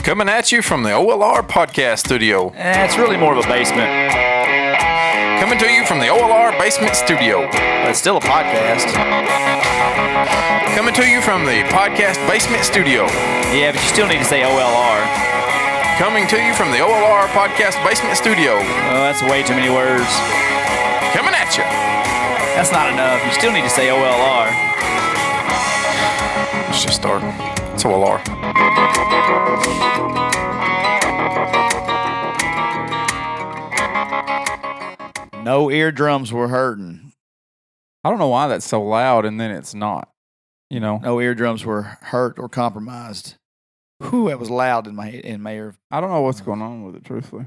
Coming at you from the OLR podcast studio. It's really more of a basement. Coming to you from the OLR basement studio. But it's still a podcast. Coming to you from the podcast basement studio. Yeah, but you still need to say OLR. Coming to you from the OLR podcast basement studio. Oh, that's way too many words. Coming at you. That's not enough. You still need to say OLR. Let's just start. It's OLR. No eardrums were hurting. I don't know why that's so loud and then it's not. You know, No eardrums were hurt or compromised. Whew, that was loud in my ear. I don't know what's going on with it, truthfully.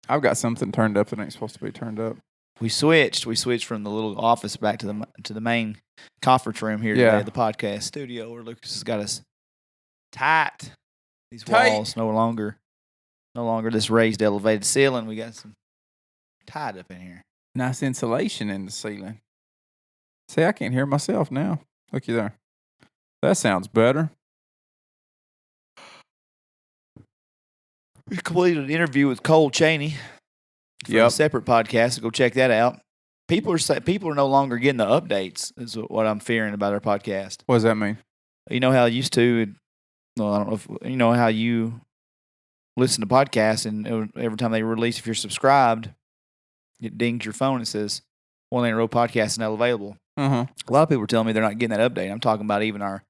I've got something turned up that ain't supposed to be turned up. We switched from the little office back to the main conference room here today at the podcast studio where Lucas has got us tight. These walls no longer this raised elevated ceiling. We got some tied up in here. Nice insulation in the ceiling. See, I can't hear myself now. Looky there. That sounds better. We completed an interview with Cole Chaney for a separate podcast. So go check that out. People are no longer getting the updates. Is what I'm fearing about our podcast. What does that mean? You know how I used to. Well, I don't know if you know how you listen to podcasts, and every time they release, if you're subscribed, it dings your phone and says One Lane Road podcast is now available. Uh-huh. A lot of people are telling me they're not getting that update. I'm talking about even our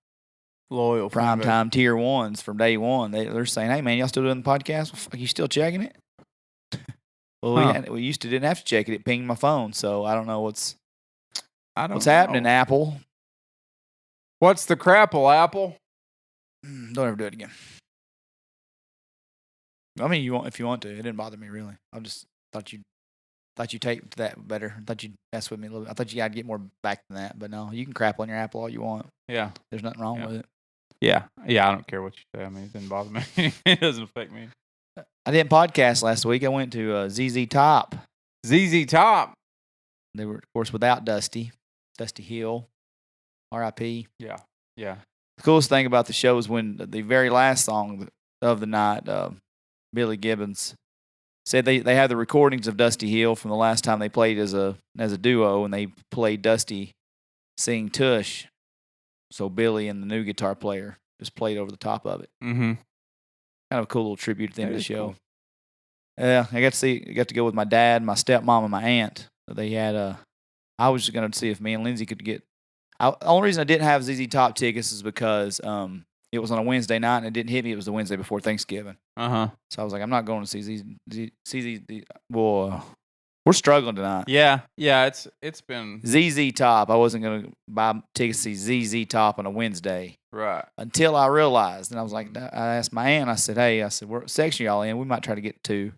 Loyal primetime tier ones from day one. They're saying, "Hey man, y'all still doing the podcast? Are you still checking it?" Well, we used to didn't have to check it. It pinged my phone, so I don't know what's happening. Apple. What's the Crapple Apple? Don't ever do it again. I mean, if you want to, it didn't bother me really. I just thought you'd take that better. I thought you'd mess with me a little bit. I thought I'd get more back than that, but no, you can crap on your Apple all you want. Yeah, there's nothing wrong with it. Yeah. I don't care what you say. I mean, it didn't bother me. It doesn't affect me. I didn't podcast last week. I went to ZZ Top. ZZ Top. They were, of course, without Dusty Hill, R.I.P. Yeah. The coolest thing about the show is when the very last song of the night, Billy Gibbons said they had the recordings of Dusty Hill from the last time they played as a duo, and they played Dusty sing Tush. So Billy and the new guitar player just played over the top of it. Mm-hmm. Kind of a cool little tribute at the end of the show. Cool. Yeah, I got to go with my dad, my stepmom, and my aunt. They had I was just going to see if me and Lindsay could get. The only reason I didn't have ZZ Top tickets is because it was on a Wednesday night and it didn't hit me. It was the Wednesday before Thanksgiving. Uh-huh. So I was like, I'm not going to see ZZ. Boy, we're struggling tonight. Yeah. It's been ZZ Top. I wasn't going to buy tickets to see ZZ Top on a Wednesday. Right. Until I realized, and I was like, I asked my aunt. I said, "Hey, what section y'all in? We might try to get to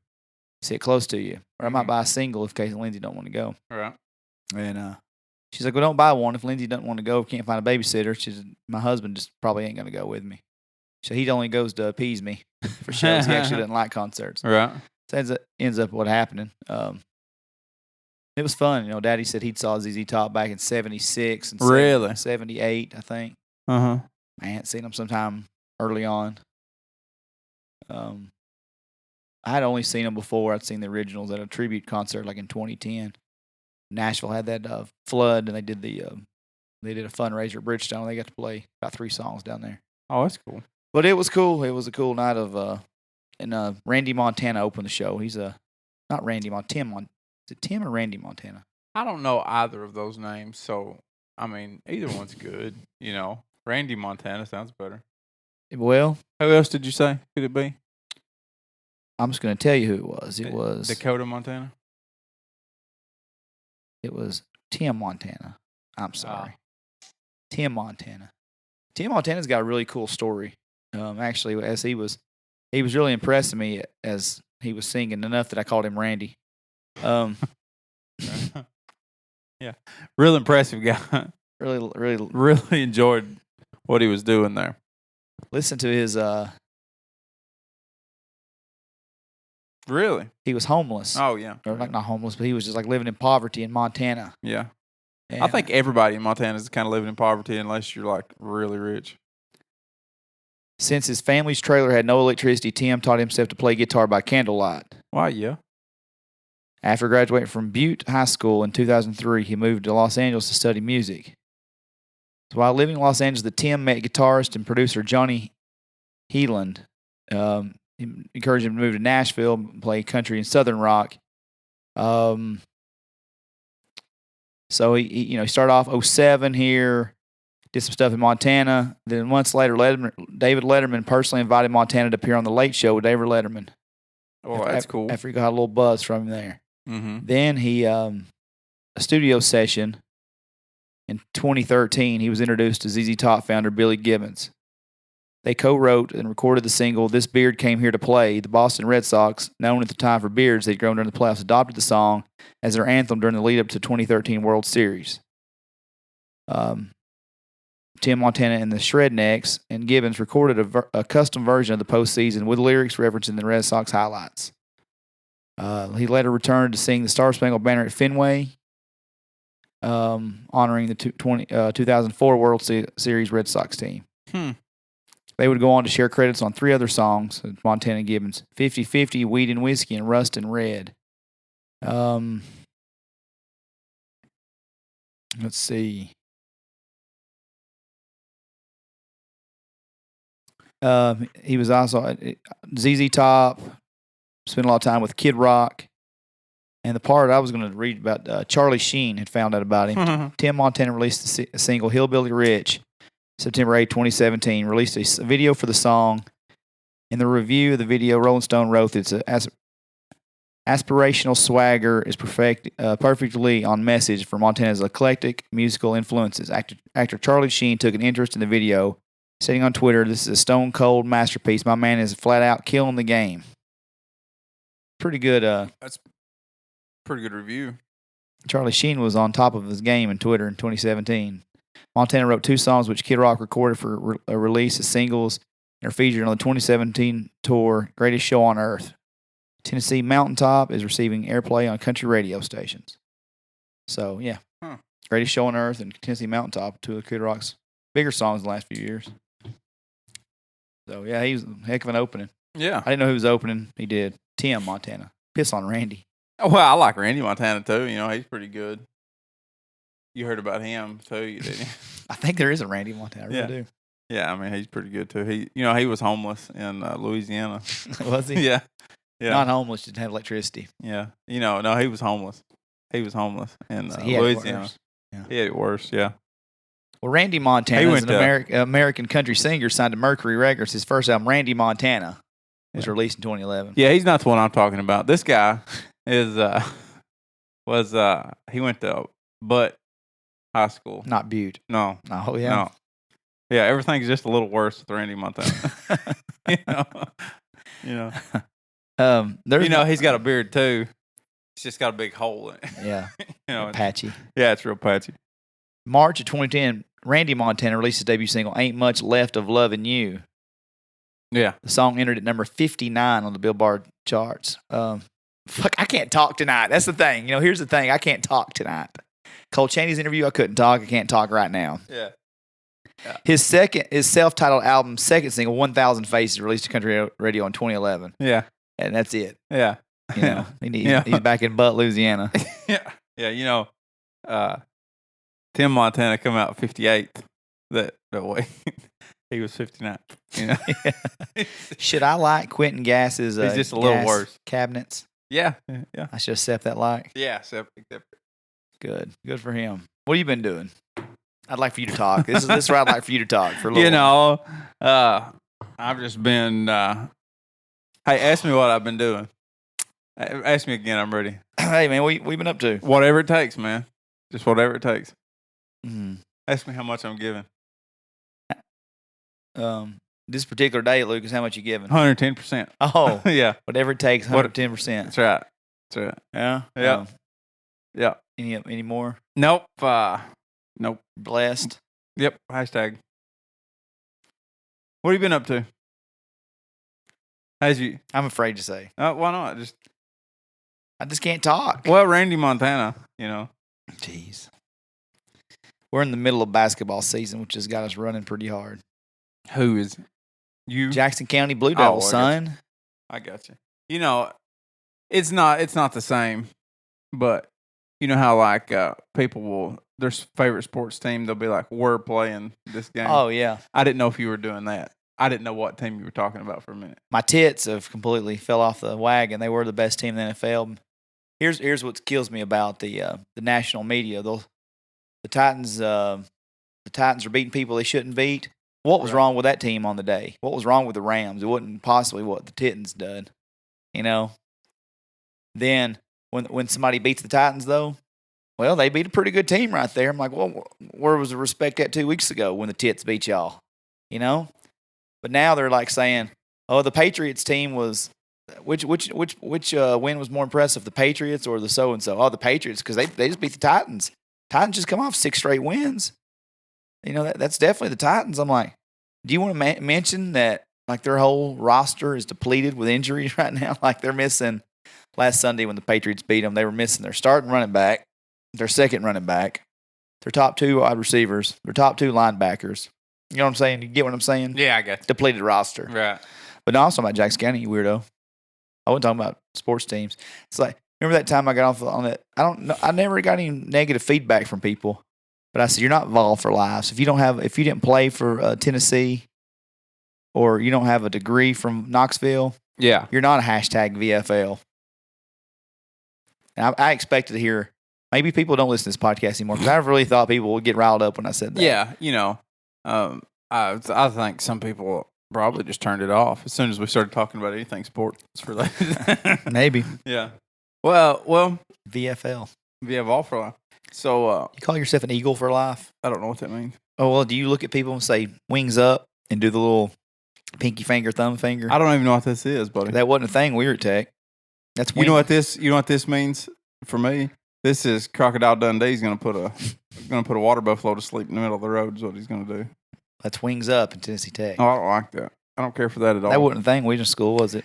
sit close to you, or I might buy a single if Case and Lindsay don't want to go." Right. And she's like, "Well, don't buy one if Lindsay doesn't want to go. Can't find a babysitter." She said, "My husband just probably ain't going to go with me. So he only goes to appease me for shows. He actually doesn't like concerts." Right. So ends up what happening. It was fun. You know, Daddy said he'd saw ZZ Top back in 76 and really? 78, I think. Uh-huh. My aunt seen him sometime early on. I had only seen him before. I'd seen the originals at a tribute concert like in 2010. Nashville had that flood, and they did a fundraiser at Bridgestone. They got to play about 3 songs down there. Oh, that's cool. But it was cool. It was a cool night of and Randy Montana opened the show. He's not Randy Montana. Is it Tim or Randy Montana? I don't know either of those names, so I mean either one's good. You know, Randy Montana sounds better. Well, who else did you say? Could it be? I'm just going to tell you who it was. It was Dakota Montana. It was Tim Montana. I'm sorry. Tim Montana. Tim Montana's got a really cool story. Actually, as he was really impressing me as he was singing enough that I called him Randy. Yeah, real impressive guy. Really enjoyed what he was doing there. Listen to his. Really, he was homeless. Oh yeah, or like not homeless, but he was just like living in poverty in Montana. Yeah, and I think everybody in Montana is kind of living in poverty unless you're like really rich. Since his family's trailer had no electricity, Tim taught himself to play guitar by candlelight. Why, yeah. After graduating from Butte High School in 2003, he moved to Los Angeles to study music. So while living in Los Angeles, Tim met guitarist and producer Johnny Heeland. He encouraged him to move to Nashville and play country and southern rock. So he started off 2007 here, did some stuff in Montana. Then months later, David Letterman personally invited Montana to appear on The Late Show with David Letterman. Oh, that's cool. After he got a little buzz from him there. Mm-hmm. Then he, a studio session in 2013, he was introduced to ZZ Top founder Billy Gibbons. They co-wrote and recorded the single, This Beard Came Here to Play. The Boston Red Sox, known at the time for beards they'd grown during the playoffs, adopted the song as their anthem during the lead-up to 2013 World Series. Tim Montana and the Shrednecks and Gibbons recorded a custom version of the postseason with lyrics referencing the Red Sox highlights. He later returned to sing the Star Spangled Banner at Fenway, honoring the 2004 World Series Red Sox team. They would go on to share credits on 3 other songs, Montana and Gibbons, 50-50, Weed and Whiskey, and Rust and Red. Let's see. He was also ZZ Top, spent a lot of time with Kid Rock. And the part I was going to read about, Charlie Sheen had found out about him. Tim Montana released a single, Hillbilly Rich, September 8, 2017. Released a video for the song. In the review of the video, Rolling Stone wrote it's aspirational swagger is perfectly on message for Montana's eclectic musical influences. Actor Charlie Sheen took an interest in the video, saying on Twitter, "This is a stone cold masterpiece. My man is flat out killing the game." Pretty good. That's pretty good review. Charlie Sheen was on top of his game in Twitter in 2017. Montana wrote 2 songs which Kid Rock recorded for a release as singles and are featured on the 2017 tour Greatest Show on Earth. Tennessee Mountaintop is receiving airplay on country radio stations. So, yeah. Greatest Show on Earth and Tennessee Mountaintop, 2 of Kid Rock's bigger songs in the last few years. So, yeah, he was a heck of an opening. Yeah. I didn't know who was opening. He did. Tim Montana. Piss on Randy. Oh, well, I like Randy Montana, too. You know, he's pretty good. You heard about him, too, didn't you? I think there is a Randy Montana. I really do. Yeah, I mean, he's pretty good, too. He was homeless in Louisiana. Was he? Yeah. Not homeless, didn't have electricity. Yeah. No, he was homeless. He was homeless in So he had it Louisiana. worse. Yeah. He had it worse, yeah. Well, Randy Montana is an to- American country singer signed to Mercury Records. His first album, Randy Montana, was released in 2011. Yeah, he's not the one I'm talking about. This guy is he went to Butte High School. Not Butte. No. Oh, yeah. No. Yeah, everything's just a little worse with Randy Montana. He's got a beard too. It's just got a big hole in it. Yeah. Patchy. Yeah, it's real patchy. March of 2010, Randy Montana released his debut single, Ain't Much Left of Lovin' You. Yeah. The song entered at number 59 on the Billboard charts. I can't talk tonight. That's the thing. Here's the thing. I can't talk tonight. Cole Chaney's interview, I couldn't talk. I can't talk right now. Yeah. His self-titled album, second single, 1,000 Faces, released to country radio in 2011. Yeah. And that's it. Yeah. He's back in Butte, Louisiana. Yeah. Yeah, Tim Montana come out 58th that way. He was 59th. Should I like Quentin Gass's He's just a little worse. Cabinets? Yeah. Yeah. I should accept that like. Yeah, accept it. Good for him. What have you been doing? I'd like for you to talk. This is where I'd like for you to talk for a little while. I've just been hey, ask me what I've been doing. Ask me again, I'm ready. Hey man, what you been up to? Whatever it takes, man. Just whatever it takes. Mm-hmm. Ask me how much I'm giving. This particular day, Lucas, how much you giving? 110%. Oh, yeah. Whatever it takes, 110%. That's right. Yeah. Yeah. Yeah. Any more? Nope. Nope. Blessed. Yep. Hashtag. What have you been up to? I'm afraid to say. Why not? I just can't talk. Well, Randy Montana, Jeez. We're in the middle of basketball season, which has got us running pretty hard. Who is? You Jackson County Blue Devils, I son. I got you. You know, it's not the same, but you know how like people will their favorite sports team, they'll be like, we're playing this game. Oh, yeah. I didn't know if you were doing that. I didn't know what team you were talking about for a minute. My tits have completely fell off the wagon. They were the best team in the NFL. Here's what kills me about the national media. The Titans are beating people they shouldn't beat. What was wrong with that team on the day? What was wrong with the Rams? It wasn't possibly what the Titans done, you know. Then when somebody beats the Titans, though, well, they beat a pretty good team right there. I'm like, well, where was the respect at 2 weeks ago when the Tits beat y'all, you know? But now they're like saying, oh, the Patriots team was which win was more impressive, the Patriots or the so and so? Oh, the Patriots because they just beat the Titans. Titans just come off 6 straight wins. You know, that's definitely the Titans. I'm like, do you want to mention that, like, their whole roster is depleted with injuries right now? Like, they're missing last Sunday when the Patriots beat them, they were missing their starting running back, their second running back, their top 2 wide receivers, their top 2 linebackers. You know what I'm saying? You get what I'm saying? Yeah, I got you. Depleted roster. Right. But no, I was talking about Jackson County, you weirdo. I wasn't talking about sports teams. It's like, remember that time I got off on it? I never got any negative feedback from people. But I said, you're not involved for life. So if you didn't play for Tennessee or you don't have a degree from Knoxville, Yeah. you're not a hashtag VFL. And I expected to hear, maybe people don't listen to this podcast anymore because I really thought people would get riled up when I said that. Yeah, you know, I think some people probably just turned it off as soon as we started talking about anything sports related. Maybe. Yeah. Well, VFL. VFL for life. So You call yourself an eagle for life? I don't know what that means. Oh, well, do you look at people and say wings up and do the little pinky finger, thumb finger? I don't even know what this is, buddy. That wasn't a thing when we were at Tech. That's You know what this means for me? This is Crocodile Dundee's going to put a water buffalo to sleep in the middle of the road is what he's going to do. That's wings up in Tennessee Tech. Oh, I don't like that. I don't care for that at all. That wasn't a thing when we were in school, was it?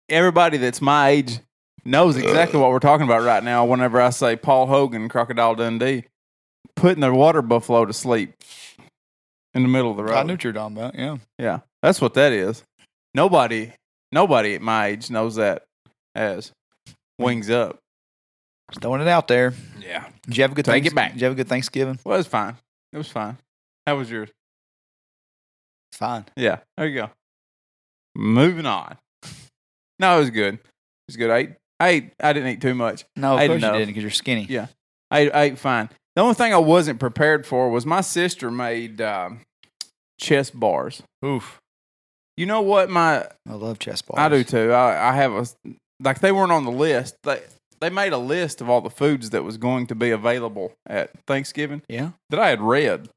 Everybody that's my age knows exactly what we're talking about right now whenever I say Paul Hogan, Crocodile Dundee, putting their water buffalo to sleep in the middle of the road. I knew what you were talking about, yeah. Yeah, that's what that is. Nobody at my age knows that as wings up. Just throwing it out there. Yeah. Did you have a good Take it back. Did you have a good Thanksgiving? Well, it was fine. It was fine. How was yours? It's fine. Yeah, there you go. Moving on. No, it was good. It was good. I didn't eat too much. No, of I course you enough. didn't because you're skinny. Yeah. I ate fine. The only thing I wasn't prepared for was my sister made chest bars. Oof. You know what I love chest bars. I do too. I have they weren't on the list. They made a list of all the foods that was going to be available at Thanksgiving. Yeah. That I had read.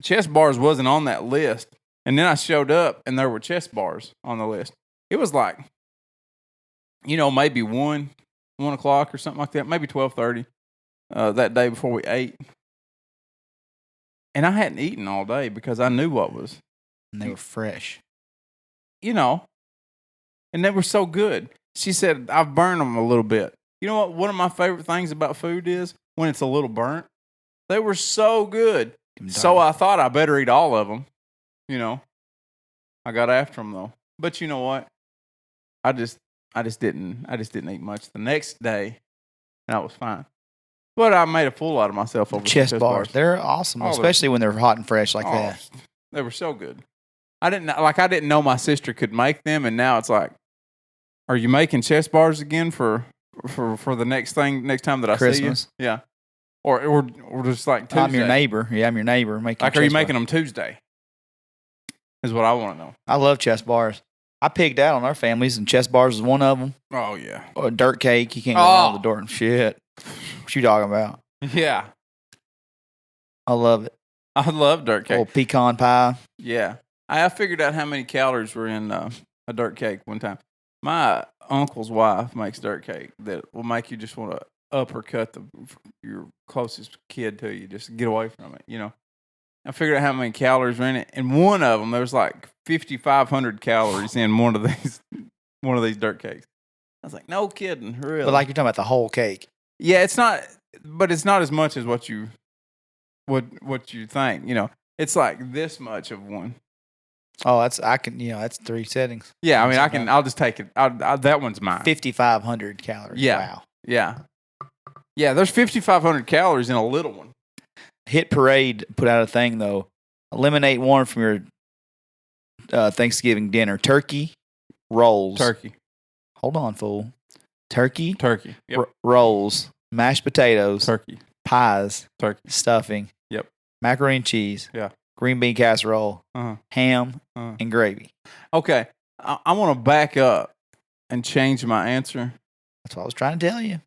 Chest bars wasn't on that list. And then I showed up and there were chest bars on the list. It was like, maybe 1 o'clock or something like that, maybe 12:30 that day before we ate. And I hadn't eaten all day because I knew what was. And they were fresh. And they were so good. She said, I've burned them a little bit. You know what? One of my favorite things about food is when it's a little burnt. They were so good. So I thought I better eat all of them. I got after them though. But you know what? I just didn't eat much the next day, and I was fine. But I made a fool out of myself over chest bars. They're awesome, especially when they're hot and fresh like that. They were so good. I didn't know my sister could make them, and now it's like, are you making chest bars again for the next time that I Christmas? see you? Yeah. Or just like Tuesday. I'm your neighbor. Yeah, I'm your neighbor. Are you making them Tuesday? Is what I want to know. I love chest bars. I pigged out on our families, and chest bars is one of them. Oh, yeah. Or dirt cake. You can't go wrong with the dirt. Shit. What you talking about? Yeah. I love it. I love dirt cake. Little pecan pie. Yeah. I figured out how many calories were in a dirt cake one time. My uncle's wife makes dirt cake that will make you just want to uppercut your closest kid to you, just get away from it, I figured out how many calories were in it, and one of them, there was like 5,500 calories in one of these dirt cakes. I was like, no kidding, really? But like you're talking about the whole cake. Yeah, it's not as much as what you think. It's like this much of one. Oh, that's 3 settings. Yeah, I mean, I'll just take it. That one's mine. 5,500 calories. Yeah. Wow. Yeah. Yeah, there's 5,500 calories in a little one. Hit Parade put out a thing, though. Eliminate one from your Thanksgiving dinner. Turkey, rolls. Turkey. Hold on, fool. Turkey, Yep. rolls, mashed potatoes, Turkey. pies, Turkey. stuffing. Yep. Macaroni and cheese. Yeah. Green bean casserole, Uh-huh. ham, Uh-huh. and gravy. Okay. I want to back up and change my answer. That's what I was trying to tell you.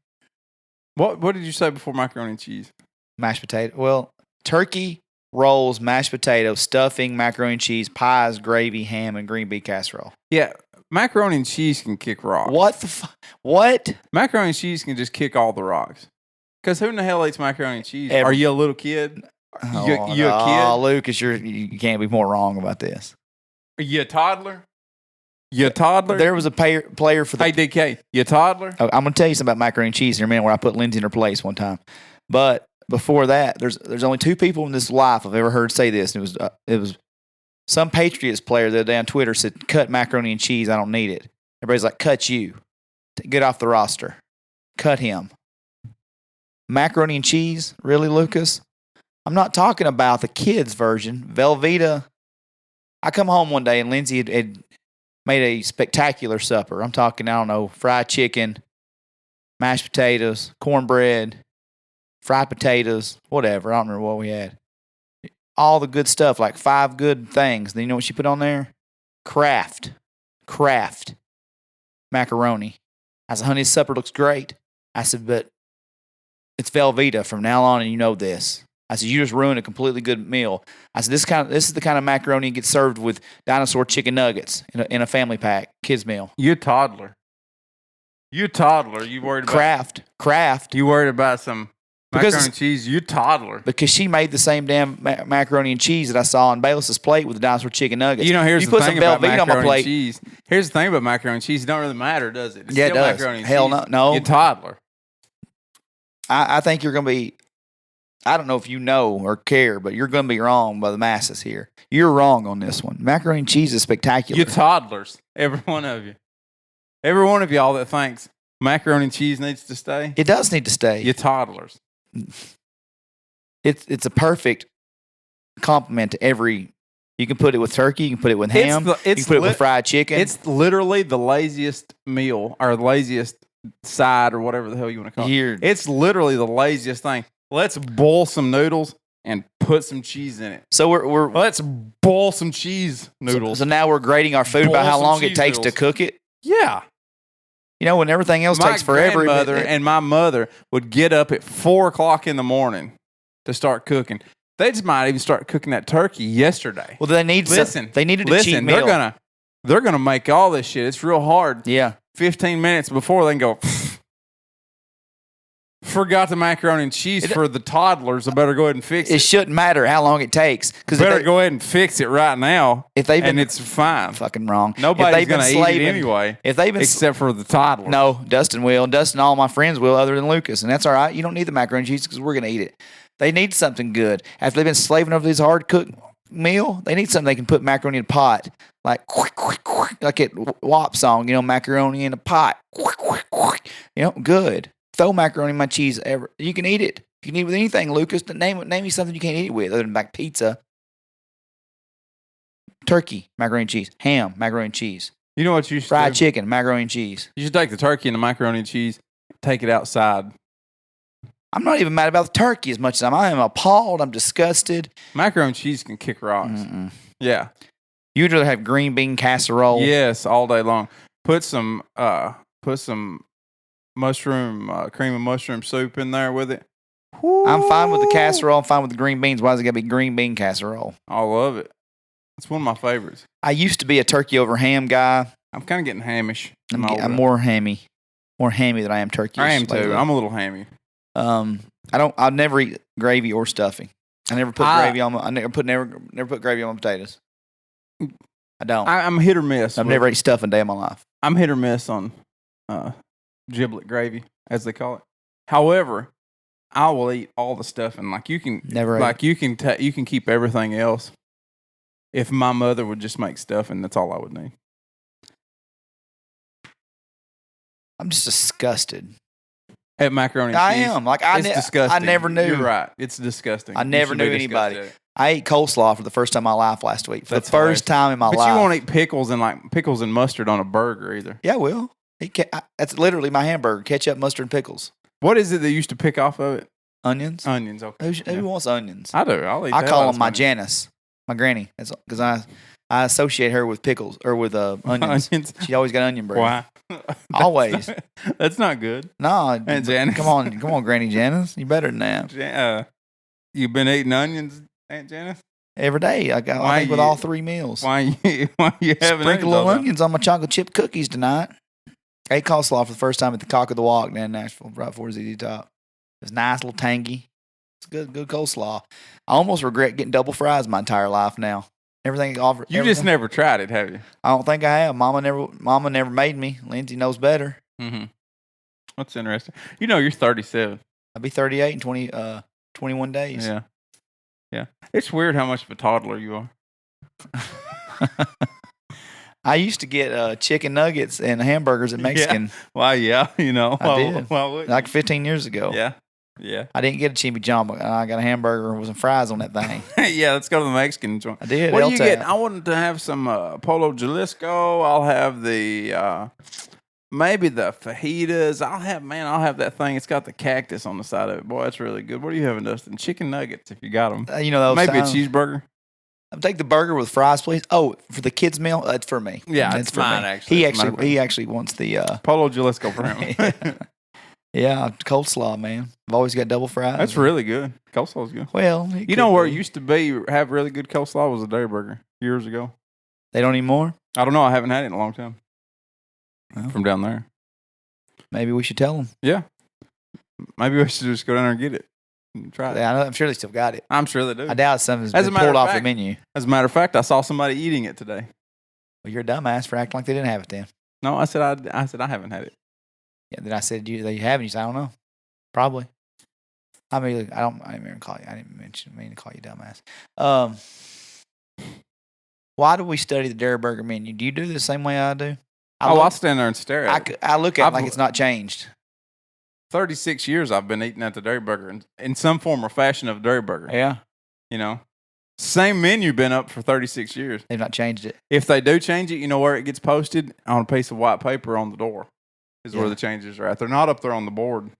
What did you say before macaroni and cheese? Mashed potato. Well, turkey, rolls, mashed potatoes, stuffing, macaroni and cheese, pies, gravy, ham, and green bean casserole. Yeah, macaroni and cheese can kick rocks. What the What? Macaroni and cheese can just kick all the rocks. Because who in the hell eats macaroni and cheese? Are you a little kid? You a kid? Oh, Lucas, you can't be more wrong about this. Are you a toddler? You a toddler? There was a player for the... Hey, DK, you a toddler? I'm going to tell you something about macaroni and cheese in a minute where I put Lindsay in her place one time. But before that, there's only 2 people in this life I've ever heard say this. And it was some Patriots player the other day on Twitter said, cut macaroni and cheese, I don't need it. Everybody's like, cut you. Get off the roster. Cut him. Macaroni and cheese? Really, Lucas? I'm not talking about the kids' version. Velveeta. I come home one day and Lindsay had made a spectacular supper. I'm talking, I don't know, fried chicken, mashed potatoes, cornbread, fried potatoes, whatever. I don't remember what we had. All the good stuff, like 5 good things. Then you know what she put on there? Kraft macaroni. I said, honey, this supper looks great. I said, but it's Velveeta from now on, and you know this. I said, you just ruined a completely good meal. I said, this is the kind of macaroni that gets served with dinosaur chicken nuggets in a family pack, kids meal. You a toddler. You worried about... Kraft. You worried about some macaroni and cheese. You toddler. Because she made the same damn macaroni and cheese that I saw on Bayless's plate with the dinosaur chicken nuggets. You know, here's you the put thing some about Velveeta on my macaroni plate. and cheese. Here's the thing about macaroni and cheese. It don't really matter, does it? It's yeah, it still does. Macaroni and Hell cheese. no. You toddler. I think you're going to be... I don't know if you know or care, but you're going to be wrong by the masses here. You're wrong on this one. Macaroni and cheese is spectacular. You toddlers. Every one of you. Every one of y'all that thinks macaroni and cheese needs to stay. It does need to stay. You toddlers. It's a perfect compliment to every... You can put it with turkey. You can put it with ham. You can put it with fried chicken. It's literally the laziest meal or the laziest side or whatever the hell you want to call it. It's literally the laziest thing. Let's boil some noodles and put some cheese in it. So let's boil some cheese noodles. So now we're grading our food by how long it takes to cook it? Yeah. You know, when everything else takes forever. My grandmother and my mother would get up at 4 o'clock in the morning to start cooking. They just might even start cooking that turkey yesterday. Well, they need they needed a cheat meal. They're gonna make all this shit. It's real hard. Yeah. 15 minutes before they can go, forgot the macaroni and cheese for the toddlers. I better go ahead and fix it. It shouldn't matter how long it takes. Better go ahead and fix it right now. And it's fine. Fucking wrong. Nobody's going to eat it anyway. Except for the toddler. No, Dustin will. Dustin, all my friends will, other than Lucas. And that's all right. You don't need the macaroni and cheese because we're going to eat it. They need something good. After they've been slaving over this hard cooked meal, they need something they can put macaroni in a pot. Like at WAP song, you know, macaroni in a pot. You know, good. Throw macaroni in my cheese ever. You can eat it. You can eat it with anything, Lucas. Name me something you can't eat it with other than like pizza. Turkey, macaroni and cheese. Ham, macaroni and cheese. You know what you should Fried chicken, macaroni and cheese. You should take the turkey and the macaroni and cheese, take it outside. I'm not even mad about the turkey as much as I am appalled. I'm disgusted. Macaroni and cheese can kick rocks. Mm-mm. Yeah. You'd rather have green bean casserole. Yes, all day long. Put some mushroom, cream of mushroom soup in there with it. Woo. I'm fine with the casserole. I'm fine with the green beans. Why is it got to be green bean casserole? I love it. It's one of my favorites. I used to be a turkey over ham guy. I'm kind of getting hamish. I'm more hammy than I am turkey. I am too. I'm a little hammy. I'll never eat gravy or stuffing. I never put gravy on. I never put gravy on my potatoes. I don't. I'm hit or miss. I've never ate stuffing a day in my life. I'm hit or miss on giblet gravy, as they call it. However, I will eat all the stuffing. Like you can never. Like you can keep everything else. if my mother would just make stuffing, that's all I would need. I'm just disgusted. At macaroni and I cheese. am. Like, It's disgusting. I never knew. You're right. It's disgusting. I You never should knew be disgusted anybody. at it. I ate coleslaw for the first time in my life last week. For That's the first time in my But life. you won't eat pickles and mustard on a burger either. Yeah, I will. That's literally my hamburger: ketchup, mustard, and pickles. What is it that you used to pick off of it? Onions. Onions. Okay. Who wants onions? I do. I'll eat. I the call hell out them of my some Janice, my granny. That's because I associate her with pickles or with onions. onions. She always got onion bread. Why? Always. That's not good. No, And Janice. come on, Granny Janice. You better than that. You've been eating onions, Aunt Janice? Every day. I think with all 3 meals. Why you having Sprinkle little onions on my chocolate chip cookies tonight. I ate coleslaw for the first time at the Cock of the Walk down in Nashville, right before ZZ Top. It was nice, little tangy. It's good coleslaw. I almost regret getting double fries my entire life now. Everything offered. You just never tried it, have you? I don't think I have. Mama never made me. Lindsay knows better. Mm-hmm. That's interesting. You know, you're 37. I'll be 38 in 21 days. Yeah. Yeah. It's weird how much of a toddler you are. I used to get chicken nuggets and hamburgers at Mexican. Yeah. Well, yeah, you know. I did. Well, Like 15 years ago. yeah. Yeah. I didn't get a chimichanga. I got a hamburger with some fries on that thing. Yeah, let's go to the Mexican joint. I did. What do you El-Tap. get? I wanted to have some Polo Jalisco. I'll have the maybe the fajitas. I'll have that thing. It's got the cactus on the side of it. Boy, that's really good. What are you having, Dustin? Chicken nuggets, if you got them. Those Maybe times. a cheeseburger. I'll take the burger with fries, please. Oh, for the kids' meal, that's for me. Yeah, that's it's for mine, me. actually. He actually wants the Polo Jalisco for him. yeah, coleslaw, man. I've always got double fries. That's really good. Coleslaw's good. Well, You know where it used to be have really good coleslaw was a Theyre burger years ago. they don't anymore. I don't know. I haven't had it in a long time. Well. From down there. Maybe we should tell them. Yeah. Maybe we should just go down there and get it. And try it. I'm sure they still got it. I'm sure they do. I doubt something's As a been matter pulled of off the fact- menu. As a matter of fact, I saw somebody eating it today. Well, you're a dumbass for acting like they didn't have it then. No, I said I haven't had it. Yeah, then I said they haven't. You said I don't know. Probably. I mean, I didn't even call you. I didn't mean to call you dumbass. Why do we study the Theyre burger menu? Do you do it the same way I do? I'll stand there and stare at it. I look at it I've- like it's not changed. 36 years I've been eating at the Theyre burger in some form or fashion of Theyre burger. Yeah, You know, same menu been up for 36 years. they've not changed it. If they do change it, you know where it gets posted? On a piece of white paper on the door is Yeah. where the changes are at. They're not up there on the board.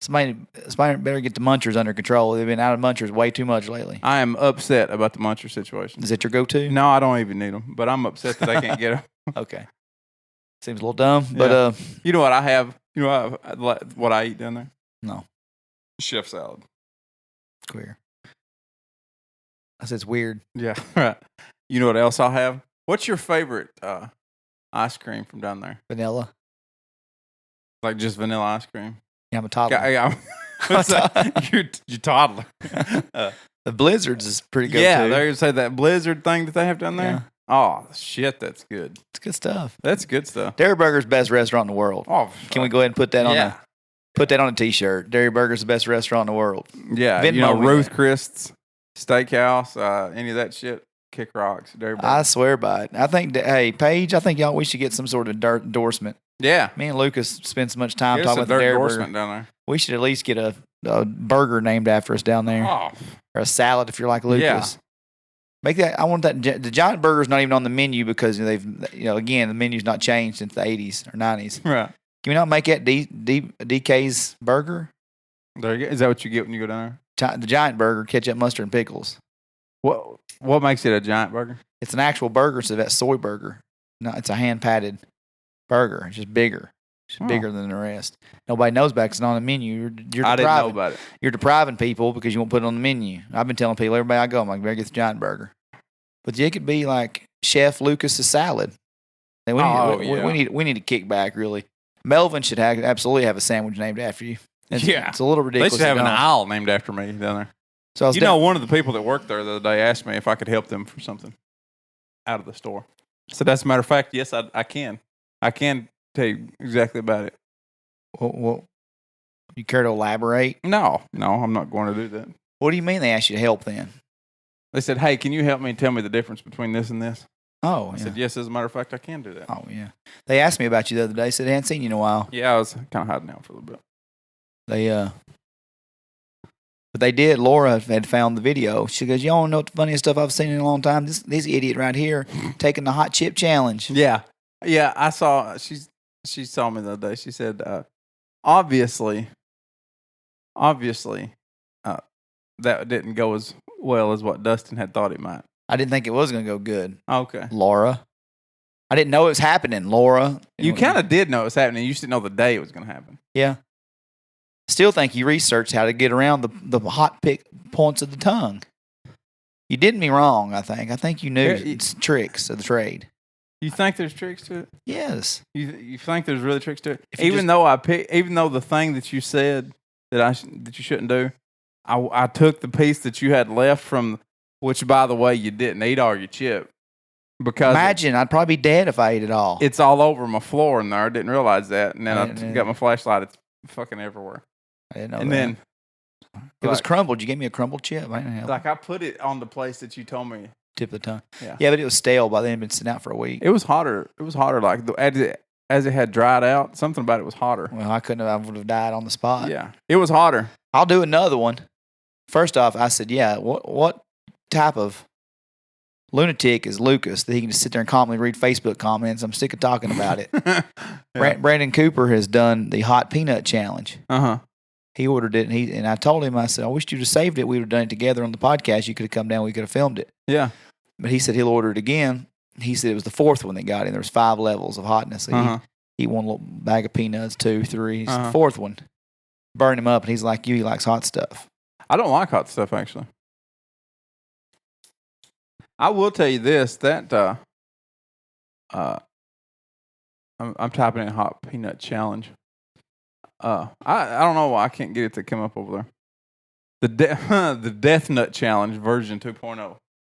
Somebody better get the munchers under control. They've been out of munchers way too much lately. I am upset about the muncher situation. Is that your go-to? No, I don't even need them, but I'm upset that I can't get them. Okay. Seems a little dumb, but You know what I have? You know what I eat down there? no, Chef salad. queer. I said it's weird. Yeah, right. You know what else I'll have? What's your favorite ice cream from down there? Vanilla. Like just vanilla ice cream? Yeah, I'm a toddler. What's that? You're toddler. The Blizzards is pretty good Yeah, too. they're gonna say that Blizzard thing that they have down there. Yeah. Oh shit, that's good. It's good stuff. That's good stuff. Theyre Burger's best restaurant in the world. Oh, Can we go ahead and put that on yeah, a t-shirt? Theyre Burger's the best restaurant in the world. yeah. Venmo You know, me Ruth that. Chris's Steakhouse, any of that shit, kick rocks. Dairy Burger. I swear by it. I think Paige, we should get some sort of endorsement. Yeah, Me and Lucas spend so much time get us talking a about the dirt Theyre endorsement Burger. down there. We should at least get a burger named after us down there, Oh, or a salad if you're like Lucas. Make that. I want that. The giant burger's not even on the menu because again, the menu's not changed since the 80s or 90s. right. Can we not make that DK's burger? There you go. Is that what you get when you go down there? The giant burger, ketchup, mustard, and pickles. What makes it a giant burger? It's an actual burger, so that's soy burger. No, it's a hand patted burger. It's just bigger. It's Oh. bigger than the rest. Nobody knows about it 'cause it's not on the menu. You're I didn't know depriving. about it. You're depriving people because you won't put it on the menu. I've been telling people, everybody I go, I'm like, better get the giant burger. But it could be like Chef Lucas's salad. And we need to kick back, really. Melvin should absolutely have a sandwich named after you. It's a little They ridiculous. should have an to don't. aisle named after me down there. So I was One of the people that worked there the other day asked me if I could help them for something out of the store. So as a matter of fact, yes, I can. I can tell you exactly about it. well, you care to elaborate? No, I'm not going to do that. What do you mean they asked you to help then? They said, "Hey, can you help me tell me the difference between this and this?" Oh, I yeah. said, "Yes, as a matter of fact, I can do that." Oh, yeah. They asked me about you the other day. Said they hadn't seen you in a while. Yeah, I was kind of hiding out for a little bit. But they did. Laura had found the video. She goes, "Y'all know what the funniest stuff I've seen in a long time? This idiot right here taking the hot chip challenge." Yeah, I saw. She saw me the other day. She said, "Obviously, that didn't go as well as what Dustin had thought it might." I didn't think it was going to go good. Okay, Laura. I didn't know it was happening, Laura. you kind of did know it was happening. You just didn't know the day it was going to happen. Yeah. Still think you researched how to get around the hot pick points of the tongue. You did me wrong, I think. I think you knew tricks of the trade. You think there's tricks to it? Yes. You think there's really tricks to it? Even though the thing that you said that you shouldn't do, I took the piece that you had left from, which by the way you didn't eat all your chip, because imagine I'd probably be dead if I ate it all. It's all over my floor in there. I didn't realize that, and then I got my flashlight. It's fucking everywhere. I didn't know. And that. then it was crumbled. You gave me a crumbled chip. I put it on the place that you told me. Tip of the tongue. Yeah, but it was stale by then. It'd been sitting out for a week. It was hotter. Like as it had dried out. Something about it was hotter. Well, I would have died on the spot. Yeah, it was hotter. I'll do another one. First off, I said, yeah. What type of lunatic is Lucas that he can just sit there and calmly read Facebook comments? I'm sick of talking about it. Yeah. Brandon Cooper has done the hot peanut challenge. He ordered it, and I told him, I said, I wish you'd have saved it. We would have done it together on the podcast. You could have come down. We could have filmed it. Yeah. But he said he'll order it again. He said it was the fourth one that got in. There was 5 levels of hotness. So he won a little bag of peanuts, 2, 3. The fourth one burned him up, and he's like you. He likes hot stuff. I don't like hot stuff, actually. I will tell you this, that I'm typing in hot peanut challenge. I don't know why I can't get it to come up over there. The Death Nut Challenge version 2.0.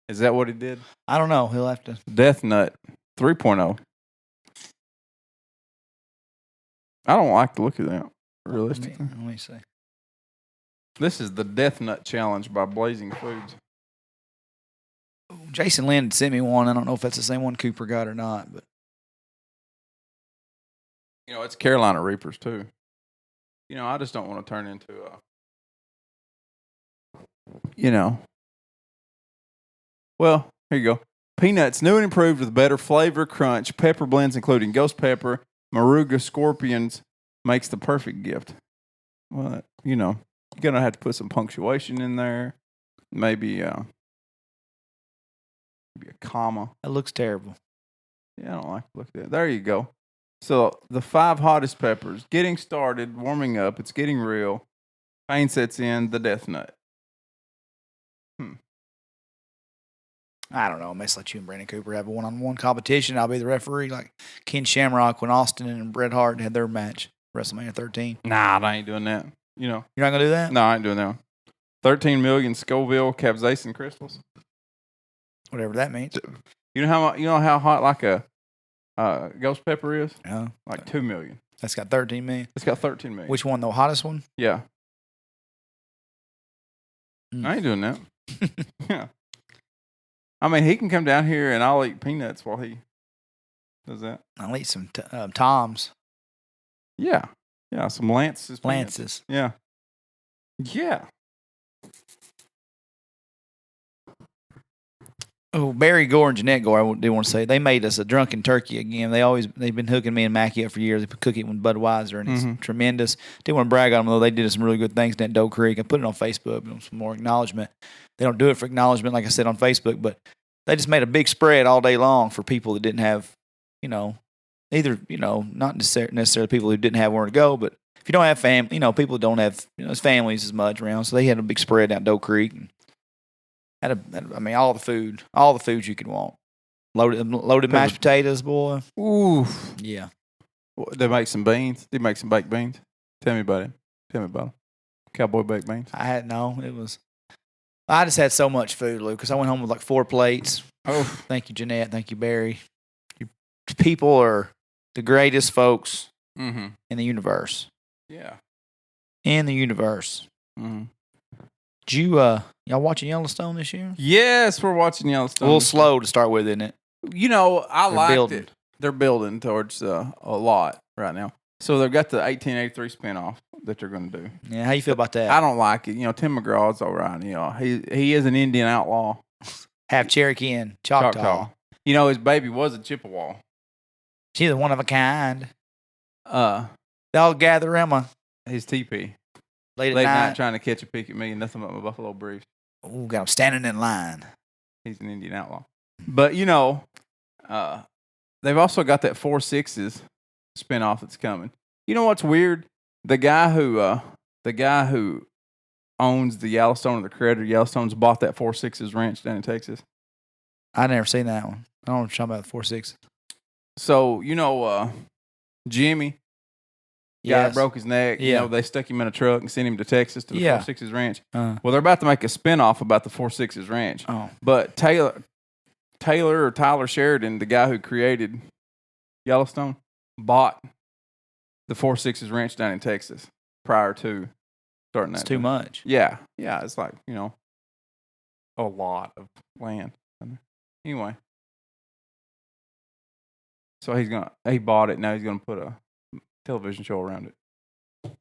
Is that what he did? I don't know. He'll have to. Death Nut 3.0. I don't like the look of that, realistically. Let me see. This is the Death Nut Challenge by Blazing Foods. Jason Lynn sent me one. I don't know if that's the same one Cooper got or not, but it's Carolina Reapers too. I just don't want to turn into Well, here you go. Peanuts, new and improved with better flavor, crunch, pepper blends, including ghost pepper, Moruga scorpions, makes the perfect gift. Well, you're going to have to put some punctuation in there. Maybe a comma. That looks terrible. Yeah, I don't like the look at that. There you go. So the 5 hottest peppers. Getting started, warming up. It's getting real. Pain sets in. The Death Nut. I don't know. I may let you and Brandon Cooper have a one-on-one competition. I'll be the referee, like Ken Shamrock when Austin and Bret Hart had their match, WrestleMania 13. Nah, I ain't doing that. You're not gonna do that? No, I ain't doing that one. 13 million Scoville capsaicin crystals. Whatever that means. You know how hot like a ghost pepper is? Yeah. Like 2 million. That's got 13 million. It's got 13 million. Which one? The hottest one? Yeah. I ain't doing that. Yeah. I mean, he can come down here and I'll eat peanuts while he does that. I'll eat some Toms. Yeah. Yeah, some Lance's. Lance's. Yeah. Yeah. Oh, Barry Gore and Jeanette Gore, I do want to say, they made us a drunken turkey again. They've been hooking me and Mackie up for years. They cook it with Budweiser, and it's tremendous. Didn't want to brag on them, though. They did some really good things down at Doe Creek. I put it on Facebook, some more acknowledgement. They don't do it for acknowledgement, like I said, on Facebook, but they just made a big spread all day long for people that didn't have, not necessarily people who didn't have where to go, but if you don't have family, people don't have families as much around. So they had a big spread down at Doe Creek. And all the foods you could want. Loaded mashed potatoes, boy. Ooh. Yeah. They make some beans. They make some baked beans. Tell me about it. Cowboy baked beans. I just had so much food, Lucas. I went home with like 4 plates. Oh. Thank you, Jeanette. Thank you, Barry. You people are the greatest folks in the universe. Yeah. In the universe. Mm-hmm. Did you y'all watching Yellowstone this year? Yes, we're watching A Yellowstone. little slow to start with, isn't it? You know, I They're liked building. it. They're building towards a lot right now. So they've got the 1883 spinoff that they're going to do. Yeah, how you feel about that? I don't like it. You know, Tim McGraw's all right. You know, he is an Indian outlaw. Half Cherokee and Choctaw. You know, his baby was a Chippewa. She's one of a kind. Uh, They all gather around my his teepee. late at Late night night. trying to catch a peek at me and nothing but my buffalo briefs. Ooh, got him standing in line. He's an Indian outlaw. But, you know, they've also got that 4 6s spinoff that's coming. You know what's weird? The guy who owns the Yellowstone, or the creator of Yellowstone's bought that 4 6s ranch down in Texas. I never seen that one. I don't know what you're talking about, the 4 6. So, you know, Jimmy, guy broke his neck. Yeah. You know, they stuck him in a truck and sent him to Texas to the 4 6s ranch. Uh, Well, they're about to make a spinoff about the 4 6s ranch. oh, But Tyler Sheridan, the guy who created Yellowstone, bought the 4 6s ranch down in Texas prior to starting that. it's too much. Yeah. Yeah. It's like, you know, a lot of land. Anyway. So he bought it. Now he's going to put a television show around it.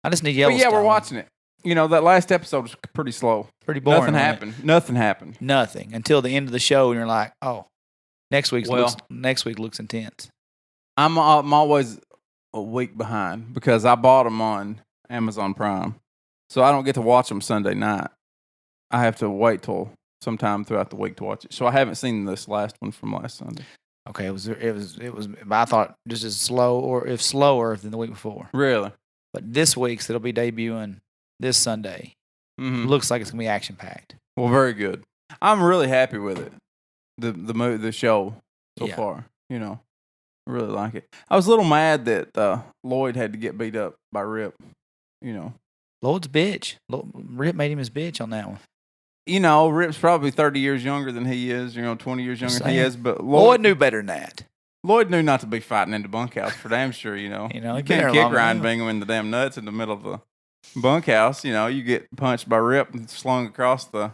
I just need But Yellowstone. yeah, we're watching it. You know, that last episode was pretty slow. Pretty boring. Nothing wasn't happened. Nothing happened. it? Nothing until the end of the show, and you're like, oh, next week Well- looks intense. I'm always a week behind because I bought them on Amazon Prime. So I don't get to watch them Sunday night. I have to wait till sometime throughout the week to watch it. So I haven't seen this last one from last Sunday. Okay, it was. I thought just as slow, or if slower than the week before. Really? But this week's it'll be debuting this Sunday. Mm-hmm. Looks like it's gonna be action packed. Well, very good. I'm really happy with it. The show so Yeah. far. You know, I really like it. I was a little mad that Lloyd had to get beat up by Rip. You know. Lloyd's bitch. Rip made him his bitch on that one. You know, Rip's probably 30 years younger than he is. You know, 20 years younger than he saying. is. But Lloyd knew better than that. Lloyd knew not to be fighting in the bunkhouse for damn sure, you know. You know, you he'd been can't there kick long Ryan enough. Bingham in the damn nuts in the middle of the bunkhouse. You know, you get punched by Rip and slung across the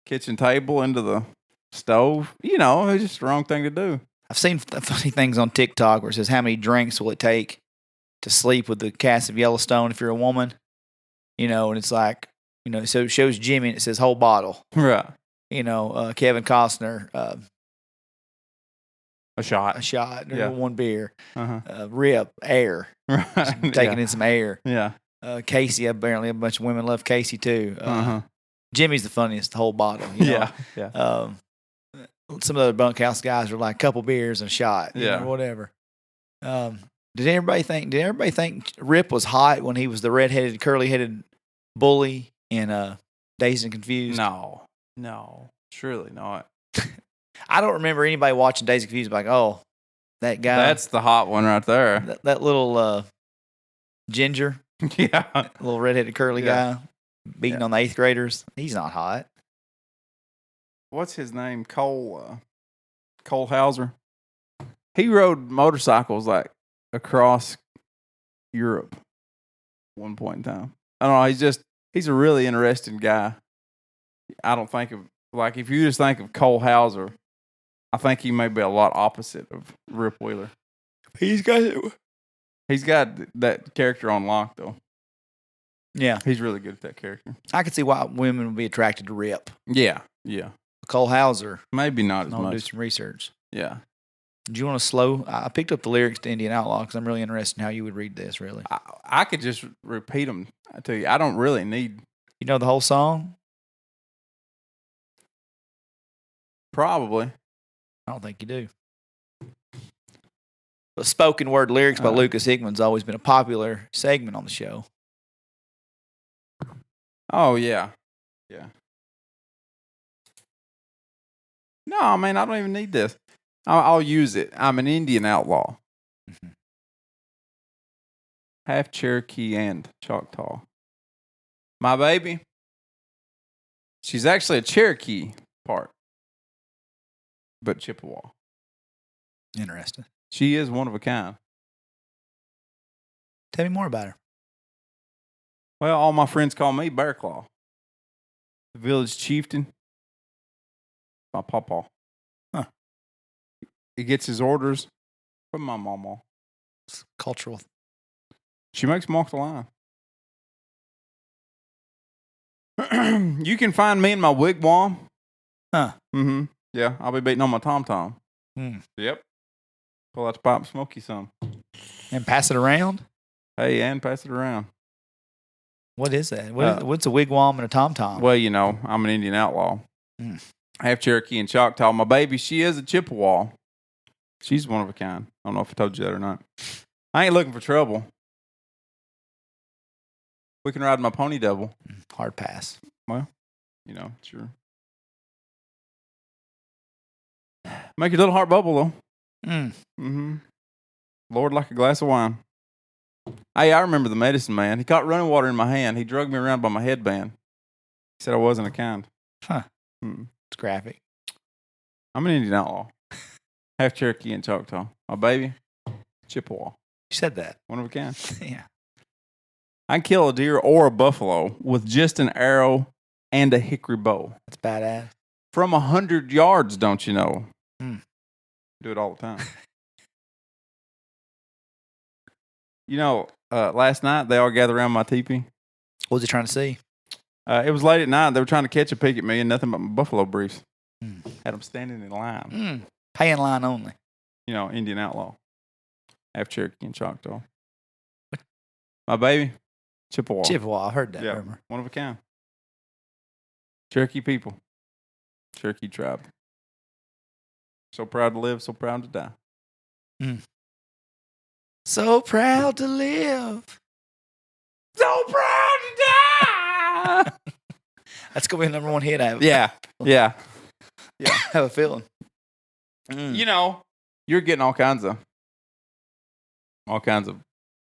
kitchen table into the stove. You know, it's just the wrong thing to do. I've seen funny things on TikTok where it says, how many drinks will it take to sleep with the cast of Yellowstone if you're a woman? You know, and it's like, you know, so it shows Jimmy and it says whole bottle. Right. You know, Kevin Costner, A shot. a shot, Yeah. one beer. Uh-huh. Rip, air, Right. taking in some air. Yeah. Casey, apparently a bunch of women love Casey too. Uh-huh. Jimmy's the funniest, the whole bottle. You know? Yeah. Yeah. Some of the bunkhouse guys are like a couple beers and a shot, you Yeah. know, whatever. Did everybody think Rip was hot when he was the redheaded, curly-headed bully in Dazed and Confused? No. Surely not. I don't remember anybody watching Dazed and Confused like, oh, that guy. That's the hot one right there. that little ginger, Yeah. little redheaded curly Yeah. guy beating on the 8th graders. He's not hot. What's his name? Cole Hauser. He rode motorcycles like across Europe at one point in time. I don't know. He's a really interesting guy. I don't think of, like, if you just think of Cole Hauser, I think he may be a lot opposite of Rip Wheeler. He's got that character on lock, though. Yeah. He's really good at that character. I could see why women would be attracted to Rip. Yeah. Cole Hauser. Maybe not as I'll do much. some research. Yeah. Do you want to slow? I picked up the lyrics to Indian Outlaw because I'm really interested in how you would read this, really. I could just repeat them to you. I don't really need. You know the whole song? Probably. I don't think you do. But spoken word lyrics by Lucas Hickman's always been a popular segment on the show. Oh, yeah. Yeah. No, I mean, I don't even need this. I'll use it. I'm an Indian outlaw. Mhm. Half Cherokee and Choctaw. My baby, she's actually a Cherokee part, but Chippewa. Interesting. She is one of a kind. Tell me more about her. Well, all my friends call me Bear Claw. The village chieftain. My pawpaw. Huh. He gets his orders from my mama. It's cultural. She makes him walk the line. You can find me in my wigwam. Huh. Mm-hmm. Yeah, I'll be beating on my tom-tom. Mm. Yep. Pull out the pipe and smoke you some. And pass it around? Hey, and pass it around. What is that? What's a wigwam and a tom-tom? Well, you know, I'm an Indian outlaw. Mm. I have Cherokee and Choctaw. My baby, she is a Chippewa. She's one of a kind. I don't know if I told you that or not. I ain't looking for trouble. We can ride my pony double. Hard pass. Well, you know, sure. Make your little heart bubble, though. Mm. Mm-hmm. Lord, like a glass of wine. Hey, I remember the medicine man. He caught running water in my hand. He drugged me around by my headband. He said I wasn't a kind. Huh. Mm. It's graphic. I'm an Indian outlaw. Half Cherokee and Choctaw. My baby, Chippewa. You said that. One of a kind. Yeah. I can kill a deer or a buffalo with just an arrow and a hickory bow. That's badass. From 100 yards, don't you know? Mm. Do it all the time. You know, last night they all gathered around my teepee. What was he trying to see? It was late at night. They were trying to catch a peek at me and nothing but my buffalo briefs. Mm. Had them standing in line. Mm. Pay in line only. You know, Indian outlaw. Half Cherokee and Choctaw. My baby, Chippewa. Chippewa. I've heard that. Yeah, Rumor. one of a kind. Cherokee people. Cherokee tribe. So proud to live, so proud to die. Mm. So proud to live. So proud to die. That's going to be a #1 hit. Yeah. I have a feeling. Mm. You know, you're getting all kinds of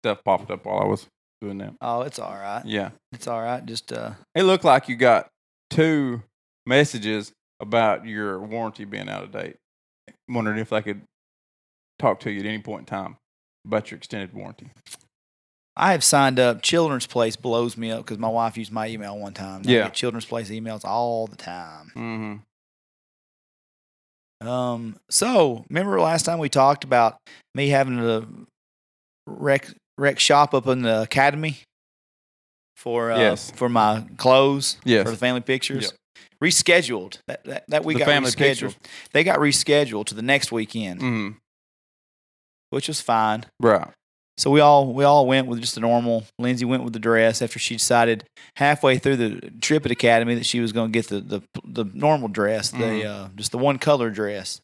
stuff popped up while I was doing that. Oh, it's all right. Yeah. It's all right. Just It looked like you got 2 messages about your warranty being out of date. Wondering if they could talk to you at any point in time about your extended warranty. I have signed up. Children's Place blows me up because my wife used my email one time. I get Children's Place emails all the time. Mm-hmm. So remember last time we talked about me having to rec shop up in the academy for my clothes for the family pictures. Yep. Rescheduled that week. The got family rescheduled. pictures. They got rescheduled to the next weekend, Mm-hmm. which was fine. Right. So we all went with just the normal. Lindsay went with the dress after she decided halfway through the trip at Academy that she was going to get the normal dress, just the one color dress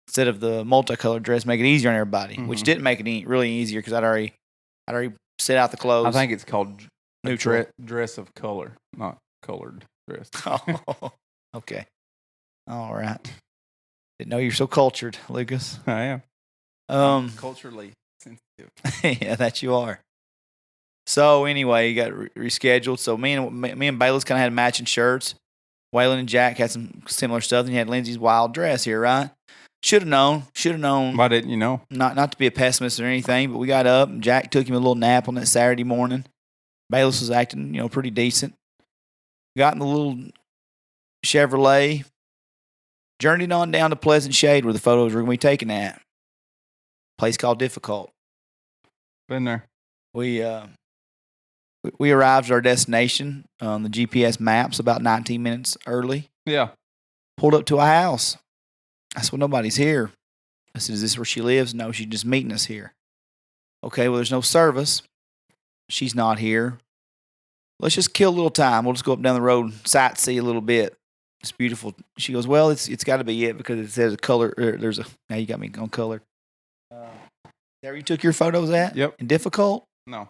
instead of the multicolored dress, make it easier on everybody. Which didn't make it really easier because I'd already set out the clothes. I think it's called neutral dress of color, not colored dress. Oh, okay, all right. Didn't know you're so cultured, Lucas. I am. Culturally sensitive. Yeah, that you are. So anyway, you got rescheduled. So me and Bayless kind of had matching shirts. Waylon and Jack had some similar stuff. And you had Lindsay's wild dress here, right? Should have known. Why didn't you know? Not to be a pessimist or anything, but we got up and Jack took him a little nap on that Saturday morning. Bayless was acting, pretty decent. Got in the little Chevrolet, journeyed on down to Pleasant Shade where the photos were going to be taken at. Place called Difficult. Been there. We arrived at our destination on the GPS maps about 19 minutes early. Yeah. Pulled up to a house. I said, well, nobody's here. I said, is this where she lives? No, she's just meeting us here. Okay, well, there's no service. She's not here. Let's just kill a little time. We'll just go up down the road and sightsee a little bit. It's beautiful. She goes, well, it's got to be it because it says a color. Now you got me on color. There you took your photos at? Yep. And Difficult? No.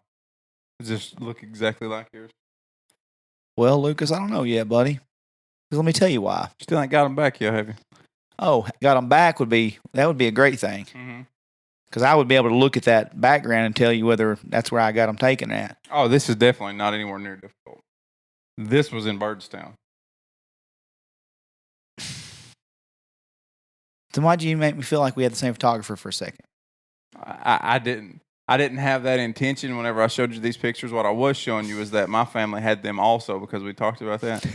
Does this look exactly like yours? Well, Lucas, I don't know yet, buddy. 'Cause let me tell you why. Still ain't got them back yet, have you? Oh, got them back would be a great thing. Mm-hmm. Because I would be able to look at that background and tell you whether that's where I got them taken at. Oh, this is definitely not anywhere near Difficult. This was in Birdstown. Then why'd you make me feel like we had the same photographer for a second? I didn't. I didn't have that intention whenever I showed you these pictures. What I was showing you is that my family had them also because we talked about that.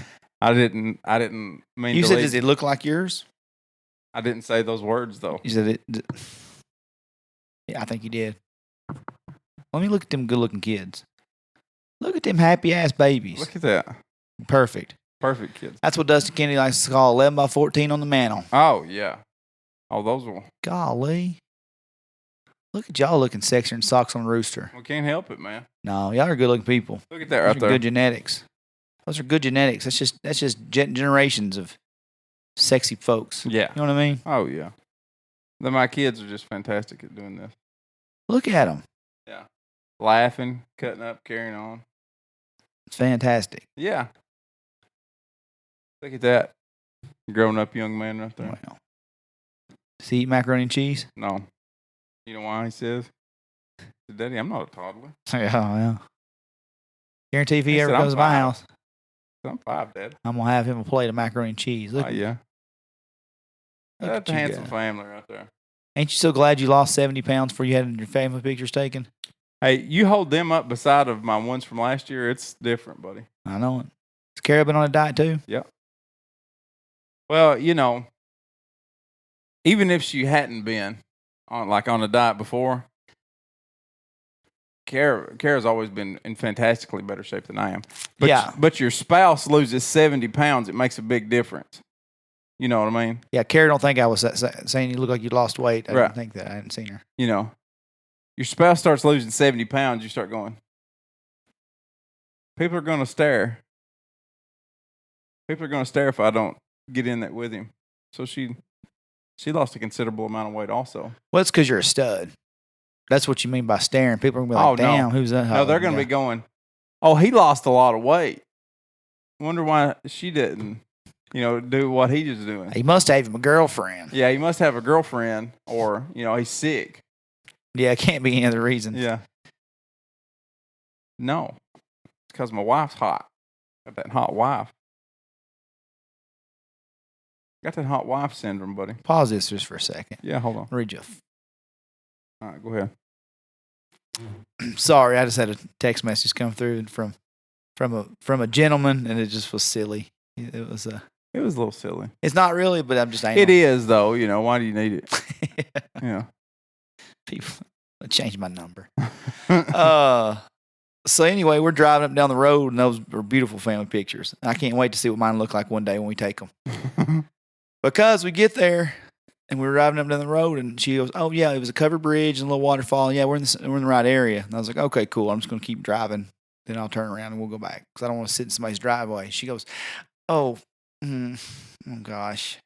I didn't mean You to said, leave. does it look like yours? I didn't say those words, though. You said it. Yeah, I think you did. Let me look at them good-looking kids. Look at them happy-ass babies. Look at that. Perfect. Perfect kids. That's what Dusty Kennedy likes to call 11 by 14 on the mantle. Oh, yeah. Oh, those will. Golly. Look at y'all looking sexier than socks on a rooster. We can't help it, man. No, y'all are good-looking people. Look at that Those right are there. good genetics. Those are good genetics. That's just generations of sexy folks. Yeah. You know what I mean? Oh, yeah. My kids are just fantastic at doing this. Look at them. Yeah. Laughing, cutting up, carrying on. It's fantastic. Yeah. Look at that. Grown up young man right there. Wow. Does he eat macaroni and cheese? No. You know why he says? Daddy, I'm not a toddler. Yeah. Guarantee if he He ever said, "I'm comes to my 5." house, I'm 5, Dad. I'm going to have him a plate of macaroni and cheese. Look, Oh, yeah. look That's at a you handsome guys. family right there. Ain't you so glad you lost 70 pounds before you had your family pictures taken? Hey, you hold them up beside of my ones from last year. It's different, buddy. I know it. Has Kara been on a diet too? Well, you know, even if she hadn't been on a diet before, Kara's always been in fantastically better shape than I am. But, Yeah. But your spouse loses 70 pounds. It makes a big difference. You know what I mean? Yeah, Kara don't think I was saying you look like you lost weight. I Right. didn't think that. I hadn't seen her. You know, your spouse starts losing 70 pounds, you start going, people are going to stare. People are going to stare if I don't get in that with him. So she lost a considerable amount of weight also. Well, it's because you're a stud. That's what you mean by staring. People are going to be like, Oh, no. damn, who's that? No, they're going to be going, oh, he lost a lot of weight. Wonder why she didn't, do what he was doing. He must have him a girlfriend. Yeah, he must have a girlfriend or, he's sick. Yeah, it can't be any other reason. Yeah. No. It's because my wife's hot. Got that hot wife. Got that hot wife syndrome, buddy. Pause this just for a second. Yeah, hold on. Read you. All right, go ahead. Sorry, I just had a text message come through from a gentleman, and it just was silly. It was It was a little silly. It's not really, but I'm just saying. It is, though. Why do you need it? Yeah. People, I changed my number. So anyway, we're driving up down the road, and those are beautiful family pictures. I can't wait to see what mine look like one day when we take them. Because we get there, and we're driving up down the road, and she goes, "Oh yeah, it was a covered bridge and a little waterfall. Yeah, we're in the right area." And I was like, "Okay, cool. I'm just going to keep driving. Then I'll turn around and we'll go back because I don't want to sit in somebody's driveway." She goes, "Oh, oh gosh."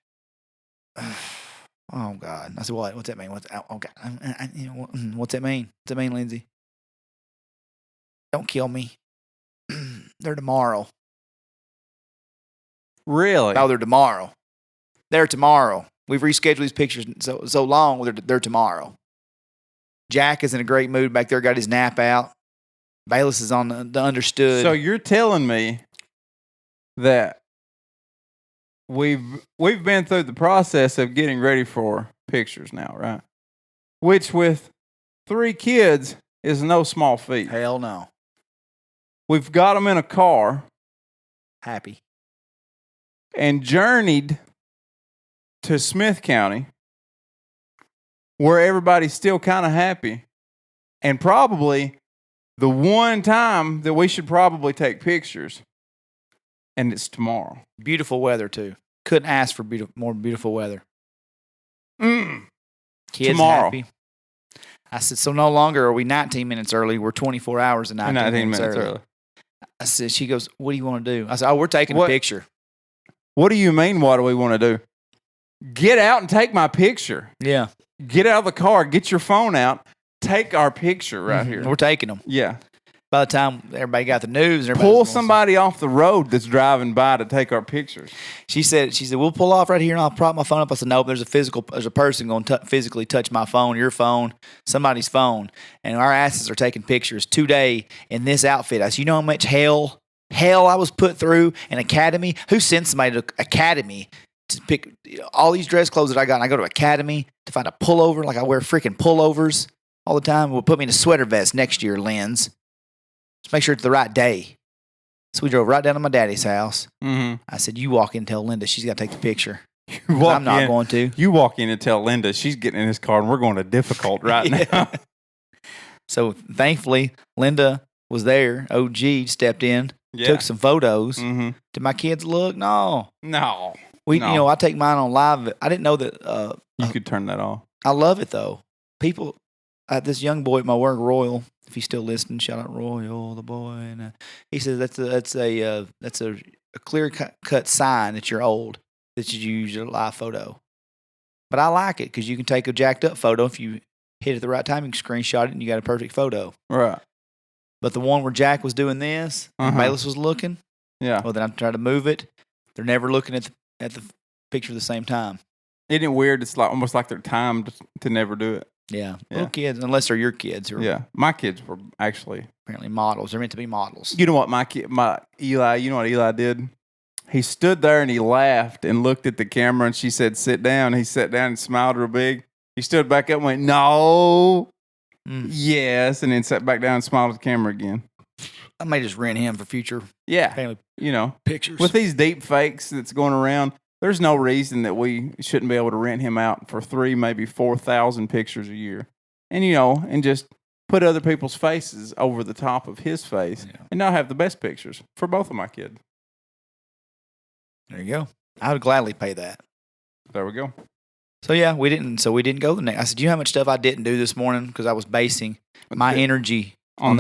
Oh God! I said, "What? What's that mean? What's oh God? What's that mean? What's that mean, Lindsay? Don't kill me. They're tomorrow. Really? Oh, they're tomorrow. They're tomorrow. We've rescheduled these pictures so long. They're tomorrow. Jack is in a great mood back there. Got his nap out. Bayless is on the understood. So you're telling me that we've been through the process of getting ready for pictures now, right? Which with 3 kids is no small feat. Hell no. We've got them in a car Happy. and journeyed to Smith County where everybody's still kind of happy. And probably the one time that we should probably take pictures, and it's tomorrow. Beautiful weather too. Couldn't ask for more beautiful weather. Kids Tomorrow. happy. I said, so no longer are we 19 minutes early. We're 24 hours and 19 minutes early. I said, she goes, what do you want to do? I said, oh, we're taking a picture. What do you mean, what do we want to do? Get out and take my picture. Yeah. Get out of the car. Get your phone out. Take our picture right here. We're taking them. Yeah. By the time everybody got the news, and Pull somebody off the road that's driving by to take our pictures. She said, we'll pull off right here and I'll prop my phone up. I said, no, there's a person going to physically touch my phone, your phone, somebody's phone. And our asses are taking pictures today in this outfit. I said, you know how much hell I was put through in Academy? Who sent somebody to Academy to pick all these dress clothes that I got? And I go to Academy to find a pullover, like I wear freaking pullovers. all the time. Well, put me in a sweater vest next year, Lens. Just make sure it's the right day. So we drove right down to my daddy's house. Mm-hmm. I said, you walk in and tell Linda she's got to take the picture. Walk I'm not in- going to. You walk in and tell Linda she's getting in his car and we're going to difficult right now. So thankfully, Linda was there. OG stepped in, took some photos. Mm-hmm. Did my kids look? No. No. You know, I take mine on live. I didn't know that. You could turn that off. I love it though. People, this young boy at my work, Royal, if he's still listening, shout out Royal, the boy. And he says that's a clear cut sign that you're old, that you use your live photo. But I like it because you can take a jacked up photo. If you hit it at the right time, you can screenshot it and you got a perfect photo. Right. But the one where Jack was doing this, and Bayless was looking, well, then I try to move it. They're never looking at the picture at the same time. Isn't it weird? It's like almost like they're timed to never do it. Yeah. Little kids, unless they're your kids. Who are My kids were actually apparently models. They're meant to be models. You know what my Eli, you know what Eli did? He stood there and he laughed and looked at the camera and she said, sit down. He sat down and smiled real big. He stood back up and went, no, yes, and then sat back down and smiled at the camera again. I may just rent him for future family pictures. With these deep fakes that's going around, there's no reason that we shouldn't be able to rent him out for 3,000, maybe 4,000 pictures a year. And, and just put other people's faces over the top of his face and not have the best pictures for both of my kids. There you go. I would gladly pay that. There we go. So we didn't go the next. I said, do you know how much stuff I didn't do this morning because I was basing my energy on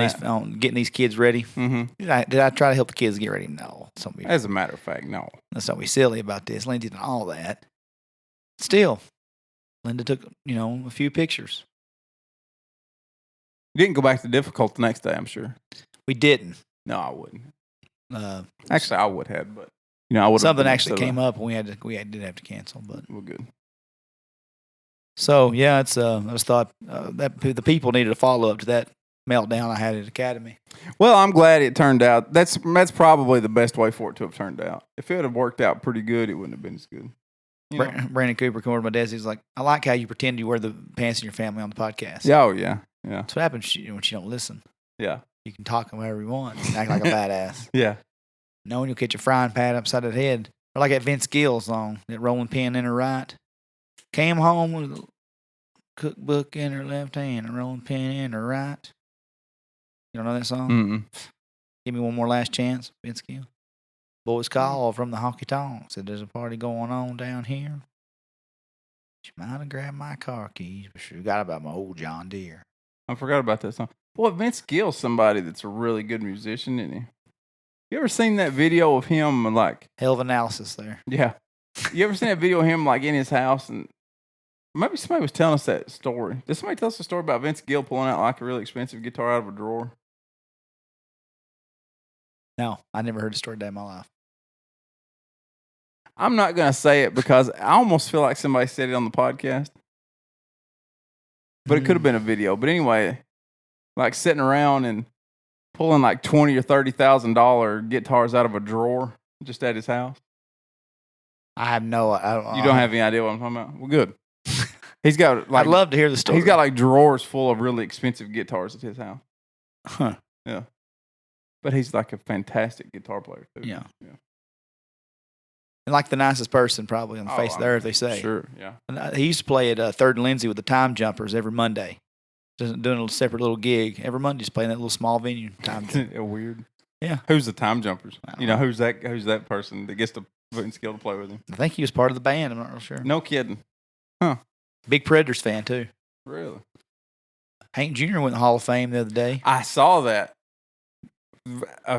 getting these kids ready. Mm-hmm. Did I try to help the kids get ready? No. As a matter of fact, no. Let's not be silly about this. Linda did all that. Still, Linda took a few pictures. You didn't go back to difficult the next day, I'm sure. We didn't. No, I wouldn't. Actually, I would have, but I would. Something actually came up, and we did have to cancel. But we're good. So it's I just thought that the people needed a follow up to that meltdown I had at Academy. Well, I'm glad it turned out. That's probably the best way for it to have turned out. If it would have worked out pretty good, it wouldn't have been as good. Brandon Cooper came over to my desk. He's like, I like how you pretend you wear the pants in your family on the podcast. Yeah, oh yeah. That's what happens when you don't listen. Yeah. You can talk however you want. Act like a badass. Yeah. Knowing you'll catch a frying pan upside the head. Or like that Vince Gill song, that rolling pin in her right. Came home with a cookbook in her left hand, a rolling pin in her right. You don't know that song? Mm-mm. Give me one more last chance, Vince Gill. Boys call from the honky tonk. Said there's a party going on down here. She might have grabbed my car keys, but she forgot about my old John Deere. I forgot about that song. Boy, Vince Gill's somebody that's a really good musician, isn't he? You ever seen that video of him like hell of analysis there? Yeah. You ever seen that video of him like in his house and maybe somebody was telling us that story. Did somebody tell us a story about Vince Gill pulling out like a really expensive guitar out of a drawer? No, I never heard a story day in my life. I'm not going to say it because I almost feel like somebody said it on the podcast. But it could have been a video. But anyway, like sitting around and pulling like $20,000 or $30,000 guitars out of a drawer just at his house. I have no. You don't have any idea what I'm talking about? Well, good. He's got like. I'd love to hear the story. He's got like drawers full of really expensive guitars at his house. Huh. Yeah. But he's like a fantastic guitar player too. Yeah. And like the nicest person probably on the face of the earth, they say. Sure, yeah. And he used to play at 3rd and Lindsay with the Time Jumpers every Monday. Doing a little separate little gig. Every Monday, just playing that little small venue. Weird. Yeah. Who's the Time Jumpers? Who's that person that gets to Vince Gill to play with him? I think he was part of the band. I'm not real sure. No kidding. Huh. Big Predators fan, too. Really? Hank Jr. went in the Hall of Fame the other day. I saw that.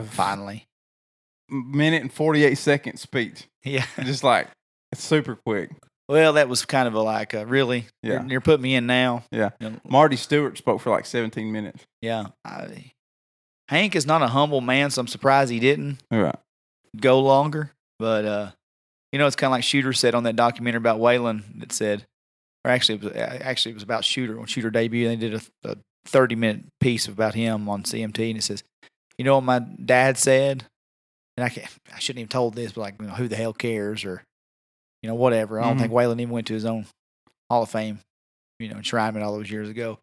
Finally. Minute and 48-second speech. Yeah. Just like, it's super quick. Well, that was kind of really? Yeah. You're putting me in now. Yeah. Marty Stewart spoke for like 17 minutes. Yeah. Hank is not a humble man, so I'm surprised he didn't go longer. But, it's kind of like Shooter said on that documentary about Waylon that said, or actually it was about Shooter. When Shooter debuted, they did a 30-minute piece about him on CMT, and it says, you know what my dad said? And I shouldn't even told this, but who the hell cares, or whatever. I don't think Waylon even went to his own Hall of Fame, enshrinement all those years ago.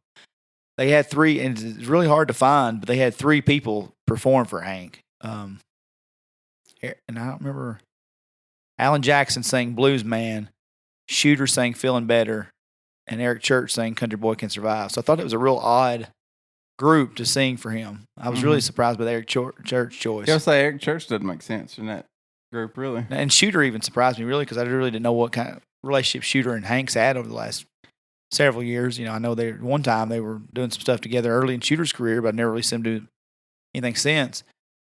they had 3, and it's really hard to find, but they had 3 people perform for Hank. And I don't remember. Alan Jackson sang Blues Man, Shooter sang Feeling Better, and Eric Church sang Country Boy Can Survive. So I thought it was a real odd group to sing for him. I was really surprised by the Eric Church choice. I was say Eric Church doesn't make sense in that group, really. And Shooter even surprised me, really, because I really didn't know what kind of relationship Shooter and Hank's had over the last several years. I know one time they were doing some stuff together early in Shooter's career, but I never really seen them do anything since.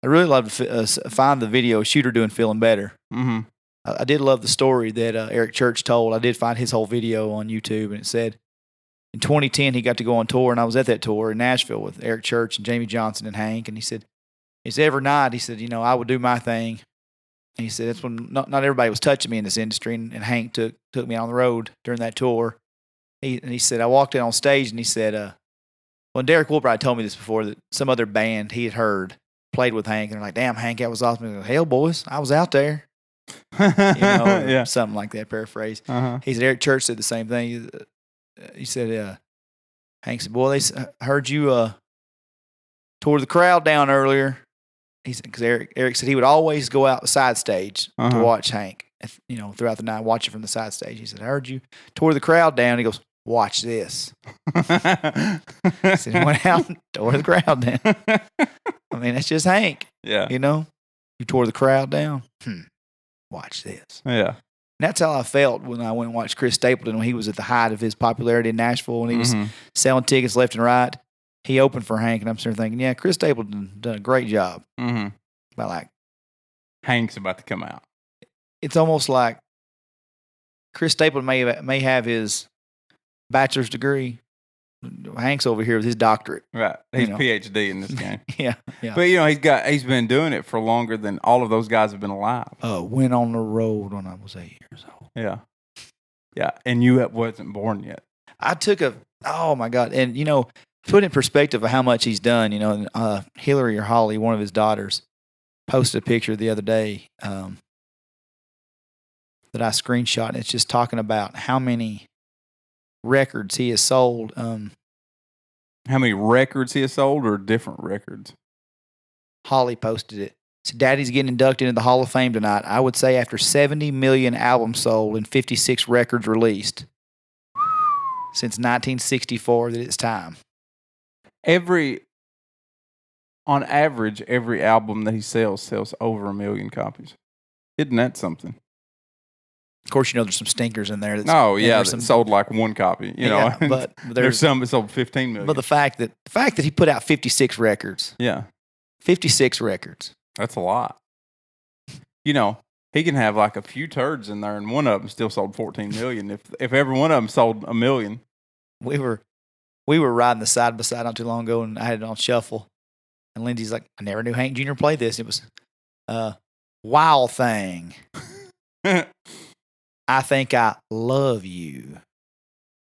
I really love to find the video of Shooter doing Feeling Better. Mm-hmm. I did love the story that Eric Church told. I did find his whole video on YouTube, and it said in 2010 he got to go on tour, and I was at that tour in Nashville with Eric Church and Jamie Johnson and Hank, and he said, every night, he said, I would do my thing. And he said, that's when not everybody was touching me in this industry, and Hank took me on the road during that tour. He said, I walked in on stage, and he said, well, Derek Woolbright told me this before, that some other band he had heard played with Hank, and they're like, damn, Hank, that was awesome. He goes, hell, boys, I was out there. Yeah. Something like that, paraphrase. Uh-huh. He said, Eric Church said the same thing. He said, Hank said, boy, they heard you tore the crowd down earlier. He said, because Eric said he would always go out the side stage to watch Hank, throughout the night, watch it from the side stage. He said, I heard you tore the crowd down. He goes, watch this. He said, he went out and tore the crowd down. I mean, that's just Hank. Yeah. You tore the crowd down. Watch this. Yeah. And that's how I felt when I went and watched Chris Stapleton when he was at the height of his popularity in Nashville, when he was selling tickets left and right. He opened for Hank, and I'm sitting there thinking, yeah, Chris Stapleton done a great job. Mm-hmm. But Hank's about to come out. It's almost like Chris Stapleton may have his bachelor's degree. Hank's over here with his doctorate. Right. He's PhD in this game. Yeah. But he's been doing it for longer than all of those guys have been alive. Went on the road when I was 8 years old. Yeah. Yeah. And you wasn't born yet. I took oh my God. And put in perspective of how much he's done, Hillary or Holly, one of his daughters, posted a picture the other day that I screenshot, and it's just talking about how many records he has sold. How many records he has sold, or different records? Holly posted it. So Daddy's getting inducted into the Hall of Fame tonight. I would say after 70 million albums sold and 56 records released since 1964 that it's time. On average, every album that he sells over 1 million copies. Isn't that something? Of course, there's some stinkers in there. That sold like 1 copy. But there's some that sold 15 million. But the fact that he put out 56 records. Yeah, 56 records. That's a lot. He can have like a few turds in there, and one of them still sold 14 million. If every one of them sold 1 million. We were riding the side by side not too long ago, and I had it on shuffle. And Lindsay's like, I never knew Hank Jr. played this. It was Wild Thing. I think I love you.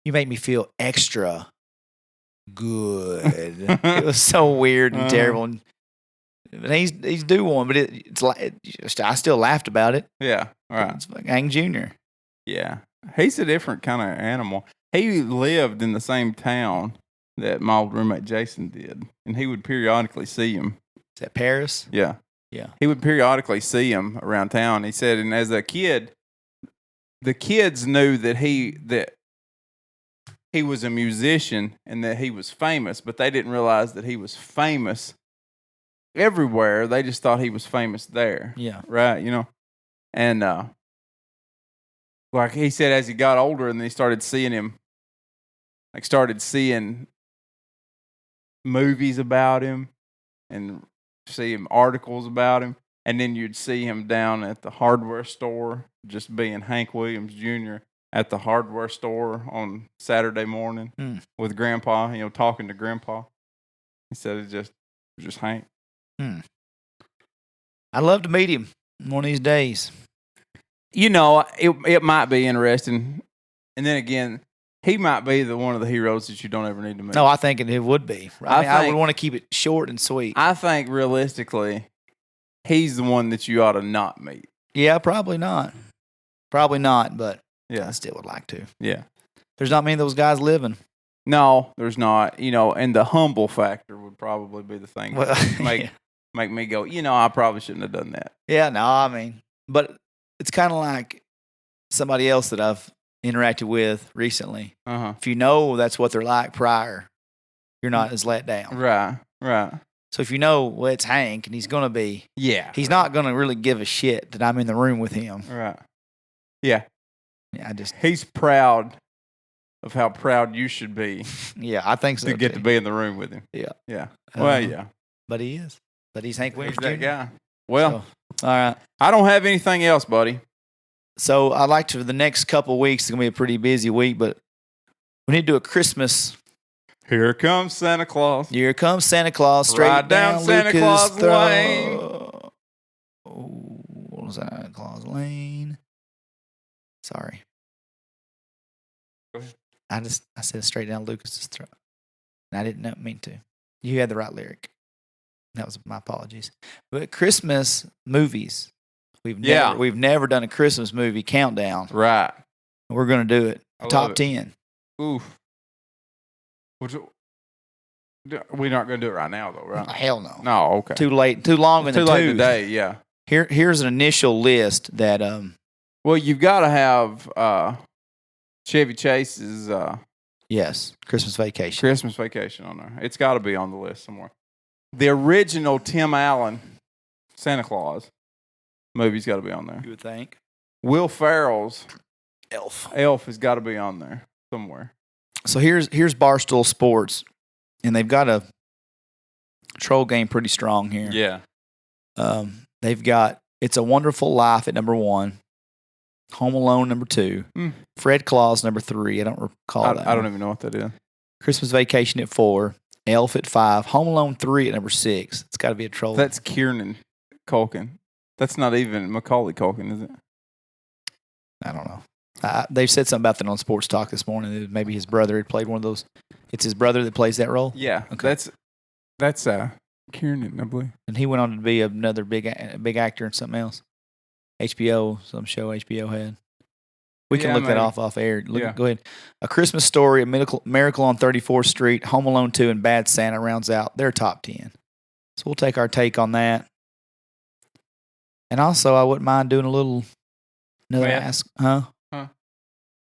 You make me feel extra good. It was so weird and terrible. And he's due one, but it's like I still laughed about it. Yeah, right. It's like Hank Jr. Yeah, he's a different kind of animal. He lived in the same town that my old roommate Jason did, and he would periodically see him. Is that Paris? Yeah. Yeah. He would periodically see him around town. He said, and as a kid, the kids knew that he was a musician and that he was famous, but they didn't realize that he was famous everywhere. They just thought he was famous there. Yeah. Right, And like he said, as he got older and then he started seeing him, started seeing movies about him and seeing articles about him. And then you'd see him down at the hardware store, just being Hank Williams Jr. at the hardware store on Saturday morning with Grandpa, talking to Grandpa. He said it was just Hank. I'd love to meet him one of these days. It might be interesting. And then again, he might be one of the heroes that you don't ever need to meet. No, I think it would be. I would want to keep it short and sweet. I think realistically, he's the one that you ought to not meet. Yeah, probably not. But yeah, I still would like to. Yeah. There's not many of those guys living. No, there's not. And the humble factor would probably be the thing Well, that make me go, I probably shouldn't have done that. Yeah, no, I mean, but it's kind of like somebody else that I've interacted with recently. Uh-huh. If you know that's what they're like prior, you're not as let down. Right. So if you know, well, it's Hank and he's going to be, he's not going to really give a shit that I'm in the room with him. Right. Yeah. Yeah, he's proud of how proud you should be. Yeah, I think so. To get to be in the room with him. Yeah. Yeah. Well, yeah. But he is. But he's Hank Williams He's that Jr. guy. Well, all right. I don't have anything else, buddy. So I'd like to, for the next couple of weeks, it's going to be a pretty busy week, but we need to do a Christmas. Here comes Santa Claus. Here comes Santa Claus. Straight Ride down Santa Lucas Claus Lane. What was that? Santa Claus Lane. Sorry. Go ahead. I said straight down Lucas's throat. And I didn't mean to. You had the right lyric. That was my apologies. But Christmas movies. We've never done a Christmas movie countdown. Right. We're going to do it. Top 10. Oof. We're not going to do it right now, though, right? Hell no. No, okay. Too late. Too long in the tooth. Too late today, yeah. Here's an initial list that Well, you've got to have Chevy Chase's yes, Christmas Vacation. Christmas Vacation on there. It's got to be on the list somewhere. The original Tim Allen Santa Claus movie's got to be on there. You would think. Will Ferrell's Elf has got to be on there somewhere. So here's Barstool Sports, and they've got a troll game pretty strong here. Yeah. They've got It's a Wonderful Life at number 1, Home Alone number 2, Fred Claus number 3. I don't recall that. I don't even know what that is. Christmas Vacation at 4, Elf at 5, Home Alone 3 at number 6. It's got to be a troll. That's Kieran Culkin. That's not even Macaulay Culkin, is it? I don't know. They've said something about that on Sports Talk this morning. That maybe his brother had played one of those. It's his brother that plays that role? Yeah. Okay. That's Kieran, I believe. And he went on to be another big actor in something else. HBO, some show HBO had. We can look that off air. Go ahead. A Christmas Story, A Miracle on 34th Street, Home Alone 2, and Bad Santa rounds out their top 10. So we'll take our take on that. And also, I wouldn't mind doing another meth? ask. Huh?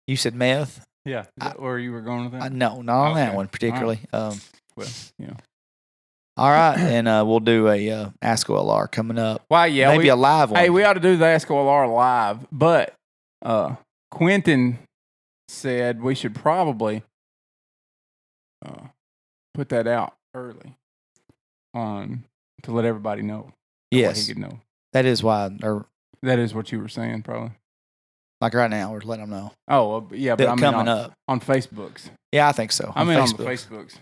You said meth? Yeah. Is that where you were going with that? No, not on that one particularly. All right, and we'll do a Ask OLR coming up. Wow, yeah. Maybe a live one. Hey, we ought to do the Ask OLR live, but Quentin said we should probably put that out early to let everybody know. Yes. He could know. That is why, That is what you were saying, probably. Like right now, we're letting them know. Oh, yeah, but coming up on Facebooks. Yeah, I think so. On the Facebooks.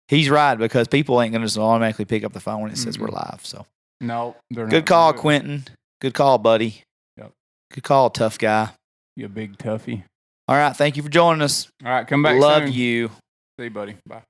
He's right, because people ain't going to just automatically pick up the phone when it says we're live. So no, they're not. Good call, Quentin. Good call, buddy. Yep. Good call, tough guy. You big toughie. All right, thank you for joining us. All right, come back Love soon. you. See you, buddy. Bye.